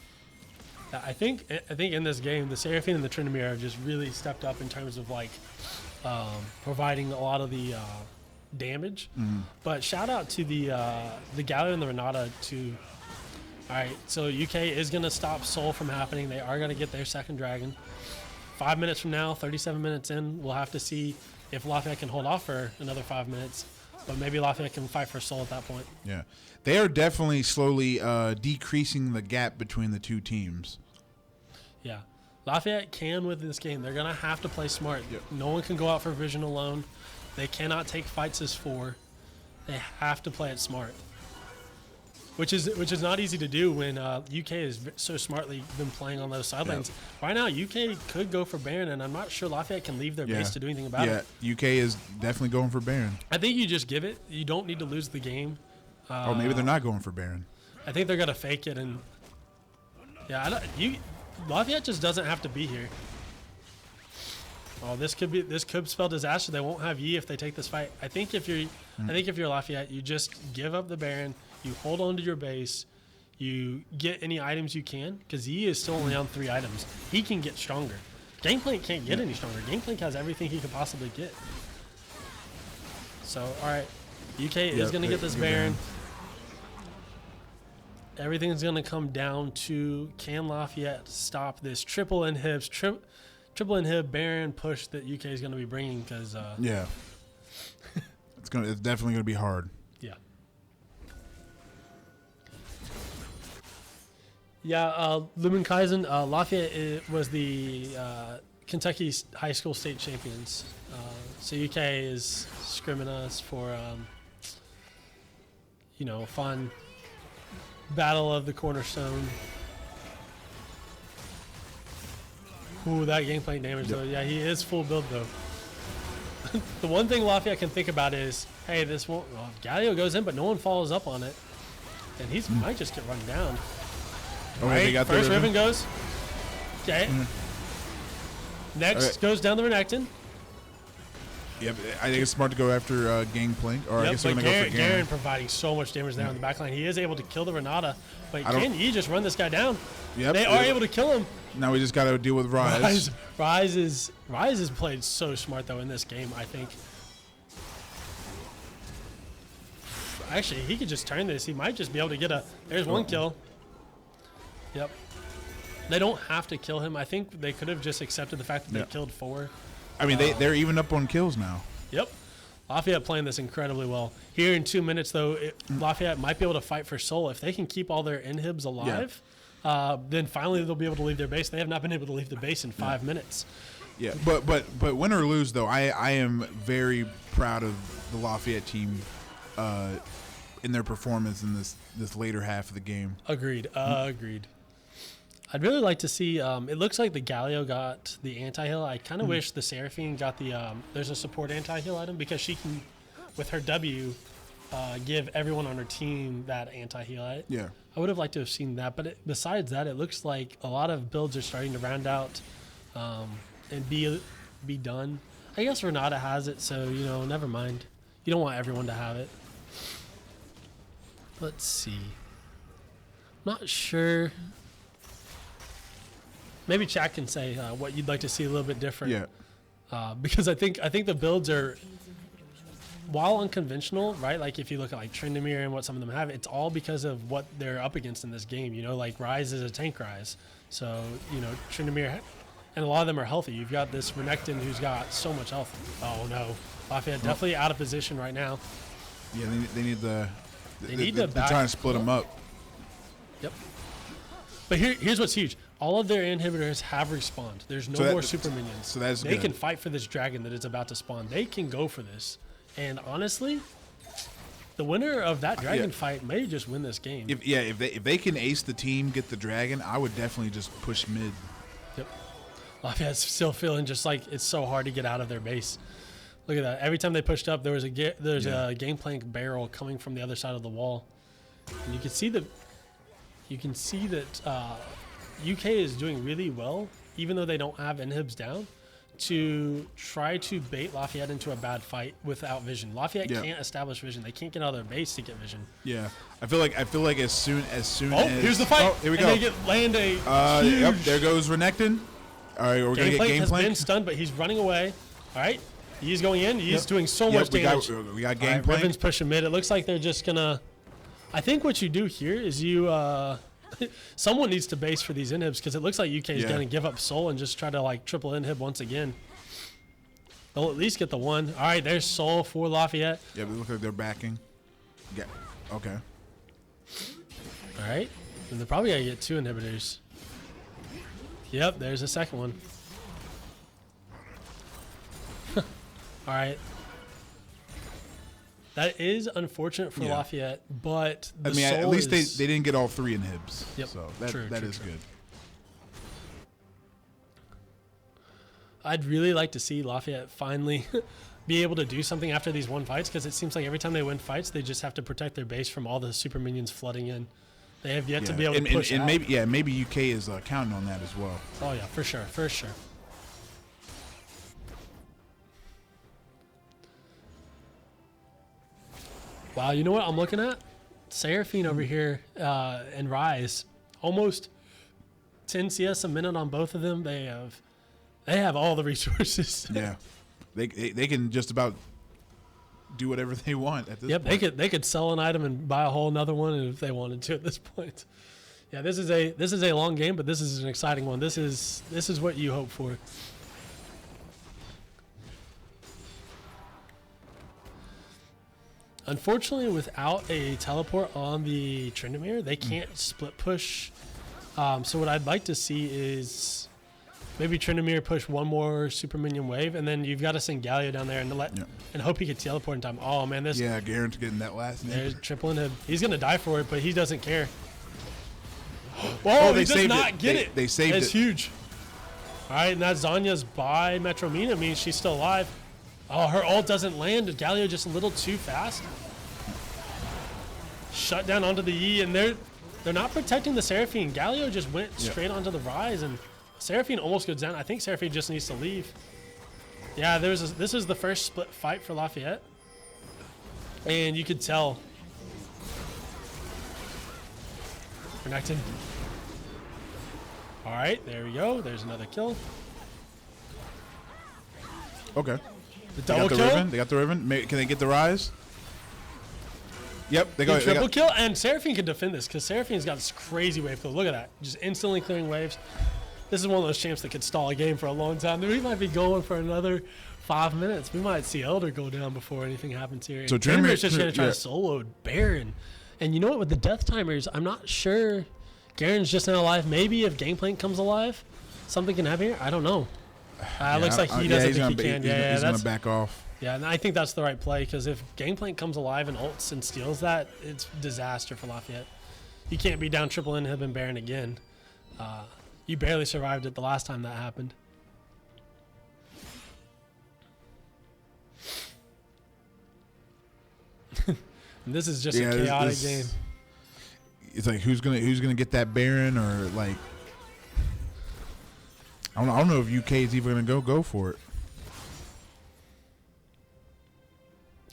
I think in this game, the Seraphine and the Trinimir have just really stepped up in terms of like providing a lot of the damage. But shout out to the Galio and the Renata too. All right, so UK is gonna stop Soul from happening. They are gonna get their second dragon. 5 minutes from now, 37 minutes in, we'll have to see if Lafayette can hold off for another 5 minutes. But maybe Lafayette can fight for Soul at that point. Yeah, they are definitely slowly decreasing the gap between the two teams. Yeah. Lafayette can win this game. They're going to have to play smart. Yep. No one can go out for vision alone. They cannot take fights as 4. They have to play it smart. Which is not easy to do when UK has so smartly been playing on those side lanes. Right now, UK could go for Baron, and I'm not sure Lafayette can leave their base to do anything about it. Yeah, UK is definitely going for Baron. I think you just give it. You don't need to lose the game. Or maybe they're not going for Baron. I think they're going to fake it. And yeah, Lafayette just doesn't have to be here. Oh, this could spell disaster. They won't have Yi if they take this fight. I think if you're Lafayette, you just give up the Baron. You hold on to your base. You get any items you can, because Yi is still only on 3 items. He can get stronger. Gangplank can't get any stronger. Gangplank has everything he could possibly get. So, all right, UK is going to get this Baron. Everything's going to come down to, can Lafayette stop this triple inhibs, triple inhib Baron push that UK is going to be bringing? Because yeah, it's definitely going to be hard. Yeah, Lumen Kaizen, Lafayette was the Kentucky High School State Champions. So UK is scrimming us for, fun battle of the Cornerstone. Ooh, that gameplay damage though. Yeah, he is full build though. The one thing Lafayette can think about is, hey, this won't. Well, Galio goes in, but no one follows up on it, and he might just get run down. Oh, Right, they got first the Riven goes. Okay. Next goes down the Renekton. Yep, I think it's smart to go after Gangplank, or I Yep, guess we're but gonna go for Garen Garen. providing so much damage there on the backline. He is able to kill the Renata, but I don't- can he just run this guy down? Yep, They are able to kill him. Now we just got to deal with Rise. Rise is played so smart though in this game, I think. Actually, he could just turn this. He might just be able to get there's one kill. Yep. They don't have to kill him. I think they could have just accepted the fact that they killed 4. I mean, they're even up on kills now. Yep. Lafayette playing this incredibly well. Here in 2 minutes, though, Lafayette might be able to fight for soul. If they can keep all their inhibs alive, then finally they'll be able to leave their base. They have not been able to leave the base in 5 minutes. Yeah, but win or lose, though, I am very proud of the Lafayette team in their performance in this later half of the game. Agreed. Agreed. I'd really like to see. It looks like the Galio got the anti-heal. I kind of wish the Seraphine got the. There's a support anti-heal item because she can, with her W, give everyone on her team that anti-heal. Yeah. I would have liked to have seen that, but besides that, it looks like a lot of builds are starting to round out and be done. I guess Renata has it, so never mind. You don't want everyone to have it. Let's see. Not sure. Maybe chat can say what you'd like to see a little bit different. Yeah. Because I think the builds are, while unconventional, right? Like if you look at like Tryndamere and what some of them have, it's all because of what they're up against in this game. Like Rise is a tank Rise, so Tryndamere, and a lot of them are healthy. You've got this Renekton who's got so much health. Oh no, Lafayette definitely out of position right now. Yeah, they need the. They need to they're trying to split them up. Yep. But here's what's huge. All of their inhibitors have respawned. There's no more super minions. So that's they good. can fight for this dragon that is about to spawn. They can go for this. And honestly, the winner of that dragon fight may just win this game. If they can ace the team, get the dragon, I would definitely just push mid. Yep. Lafayette's still feeling just like it's so hard to get out of their base. Look at that. Every time they pushed up, there was a Gangplank barrel coming from the other side of the wall. And you can see that UK is doing really well, even though they don't have inhibs down, to try to bait Lafayette into a bad fight without vision. Lafayette can't establish vision. They can't get out of their base to get vision. Yeah, I feel like as soon as Here's the fight. Oh, here we and go. They land a huge. Yep, there goes Renekton. All right, we're gonna get Gangplank has been Gangplank. stunned, but he's running away. All right, he's going in. He's doing so much we damage. we got All right, Gangplank. Riven's pushing mid. It looks like they're just gonna. I think what you do here is you. Someone needs to base for these inhibs because it looks like UK is going to give up soul and just try to like triple inhib once again. They'll at least get the one. All right, there's soul for Lafayette. Yeah, they look like they're backing. Yeah. Okay. All right, and they're probably going to get 2 inhibitors. Yep, there's a second one. All right. That is unfortunate for Lafayette, but the soul at least is, they didn't get all 3 inhibs. Yep, So that true, is true. good. I'd really like to see Lafayette finally be able to do something after these 1 fights, because it seems like every time they win fights, they just have to protect their base from all the super minions flooding in. They have yet to be able to push and out. maybe UK is counting on that as well. Oh yeah, for sure, for sure. Wow, you know what I'm looking at? Seraphine over here and Rise, almost 10 CS a minute on both of them. They have all the resources. Yeah, they can just about do whatever they want at this Yep, point. they could sell an item and buy a whole another one if they wanted to at this point. Yeah, this is a long game, but this is an exciting one. This is what you hope for. Unfortunately, without a teleport on the Tryndamere, they can't split push So what I'd like to see is maybe Tryndamere push one more super minion wave, and then you've got to send Galio down there and and hope he can teleport in time. Oh man, this Garen's getting that last there's name. tripling him. He's gonna die for it, but he doesn't care. Whoa, they he does saved not it. get it. They saved It's it. huge. All right, and that Zanya's by Metromina means she's still alive. Oh, her ult doesn't land. Galio just a little too fast. Shut down onto the E, and they're not protecting the Seraphine. Galio just went straight onto the Rise, and Seraphine almost goes down. I think Seraphine just needs to leave. Yeah, this is the first split fight for Lafayette, and you could tell. Renekton. All right, there we go. There's another kill. Okay. The They double got the kill. Riven. They got the Riven. Can they get the Rise? Yep. They The got triple kill, and Seraphine can defend this because Seraphine's got this crazy wave pool. Look at that. Just instantly clearing waves. This is one of those champs that could stall a game for a long time. We might be going for another 5 minutes. We might see Elder go down before anything happens here. So Tryndamere's just going to try yeah. to solo Baron. And you know what? With the death timers, I'm not sure. Garen's just now alive. Maybe if Gangplank comes alive, something can happen here. I don't know. Looks like he doesn't think he can. He's going to back off. Yeah, and I think that's the right play because if Gangplank comes alive and ults and steals that, it's disaster for Lafayette. You can't be down triple inhib and Baron again. You barely survived it the last time that happened. And this is just a chaotic game. It's like who's gonna get that Baron, or like I don't know if UK is even gonna go for it.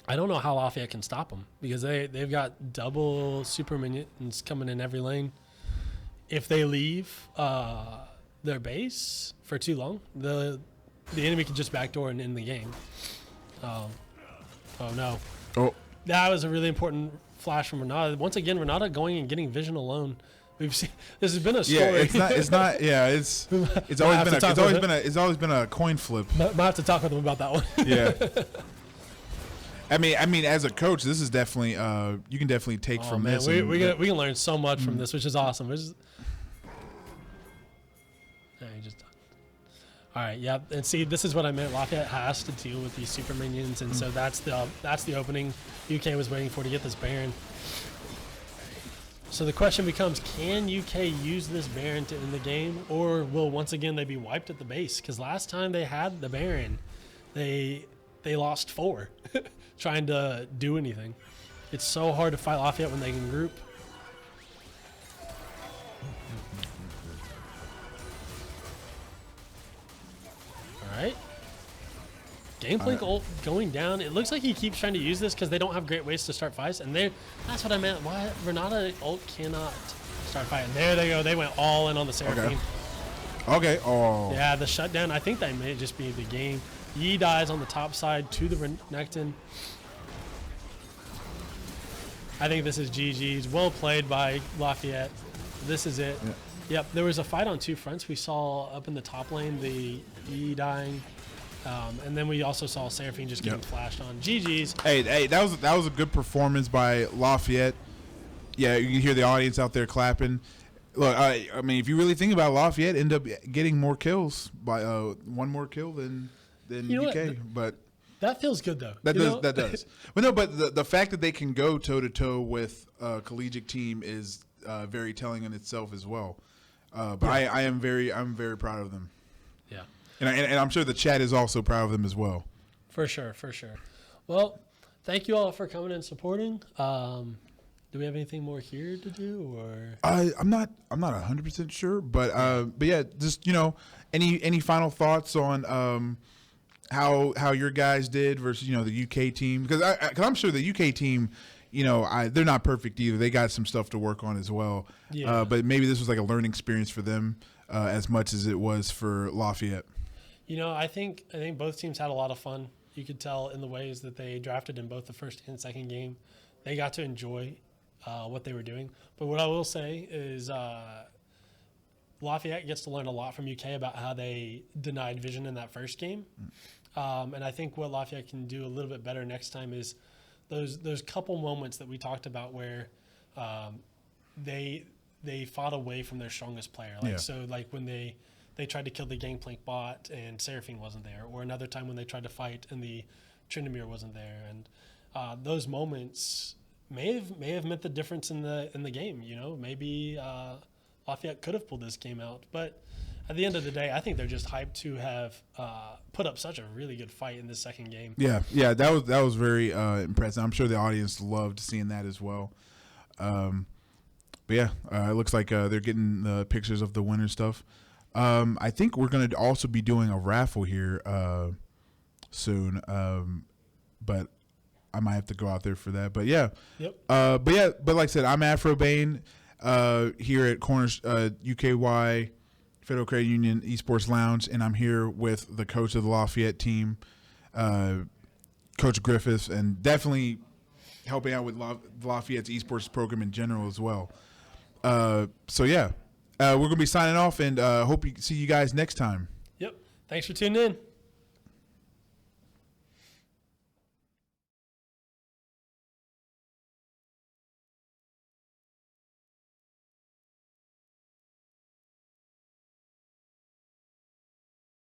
I don't know how Lafayette can stop them because they've got double super minions coming in every lane. If they leave their base for too long, the enemy can just backdoor and end the game. Oh no. Oh, That was a really important flash from Renata. Once again, Renata going and getting vision alone. We've seen this has been a story. yeah, it's not. Yeah, it's always been a coin flip. Might have to talk with him about that one. Yeah. I mean, as a coach, this is definitely you can definitely take from man, this. we can learn so much from this, which is awesome. All right, yeah, and see, this is what I meant. Lafayette has to deal with these super minions, and so that's the opening UK was waiting for to get this Baron. So the question becomes, can UK use this Baron to end the game, or will once again they be wiped at the base? Because last time they had the Baron, they lost 4 trying to do anything. It's so hard to fight Lafayette when they can group. All right. Gangplank ult going down. It looks like he keeps trying to use this because they don't have great ways to start fights. And that's what I meant. Why Renata ult cannot start fighting. There they go. They went all in on the Seraphine. Okay. Oh. Yeah, the shutdown. I think that may just be the game. Yi dies on the top side to the Renekton. I think this is GG's. Well played by Lafayette. This is it. Yeah. Yep, there was a fight on 2 fronts. We saw up in the top lane the E dying, and then we also saw Seraphine just getting flashed on. GG's. Hey, that was a good performance by Lafayette. Yeah, you can hear the audience out there clapping. Look, I mean, if you really think about it, Lafayette, end up getting more kills by one more kill than UK, but. That feels good though. That does. But no, but the fact that they can go toe to toe with a collegiate team is very telling in itself as well. But I'm very proud of them. Yeah. And I'm sure the chat is also proud of them as well. For sure. Well, thank you all for coming and supporting. Do we have anything more here to do, or? I'm not 100% sure, but yeah, just any final thoughts on how your guys did versus the UK team, because I'm sure the UK team, they're not perfect either. They got some stuff to work on as well. Yeah. But maybe this was like a learning experience for them as much as it was for Lafayette. I think both teams had a lot of fun. You could tell in the ways that they drafted in both the first and second game. They got to enjoy what they were doing. But what I will say is Lafayette gets to learn a lot from UK about how they denied vision in that first game. And I think what Lafayette can do a little bit better next time is those couple moments that we talked about where they they fought away from their strongest player. Like Yeah. so, like when they tried to kill the Gangplank bot and Seraphine wasn't there, or another time when they tried to fight and the Tryndamere wasn't there, and those moments may have meant the difference in the game. You know, maybe Lafayette could have pulled this game out, but at the end of the day, I think they're just hyped to have put up such a really good fight in this second game. Yeah, that was very impressive. I'm sure the audience loved seeing that as well. But yeah, it looks like they're getting the pictures of the winner stuff. I think we're going to also be doing a raffle here soon, but I might have to go out there for that. But yeah, Yep. but like I said, I'm Afro Bane here at UKY Federal Credit Union Esports Lounge, and I'm here with the coach of the Lafayette team, Coach Griffiths, and definitely helping out with Lafayette's esports program in general as well. So yeah, we're gonna be signing off, and hope you see you guys next time. Yep. Thanks for tuning in.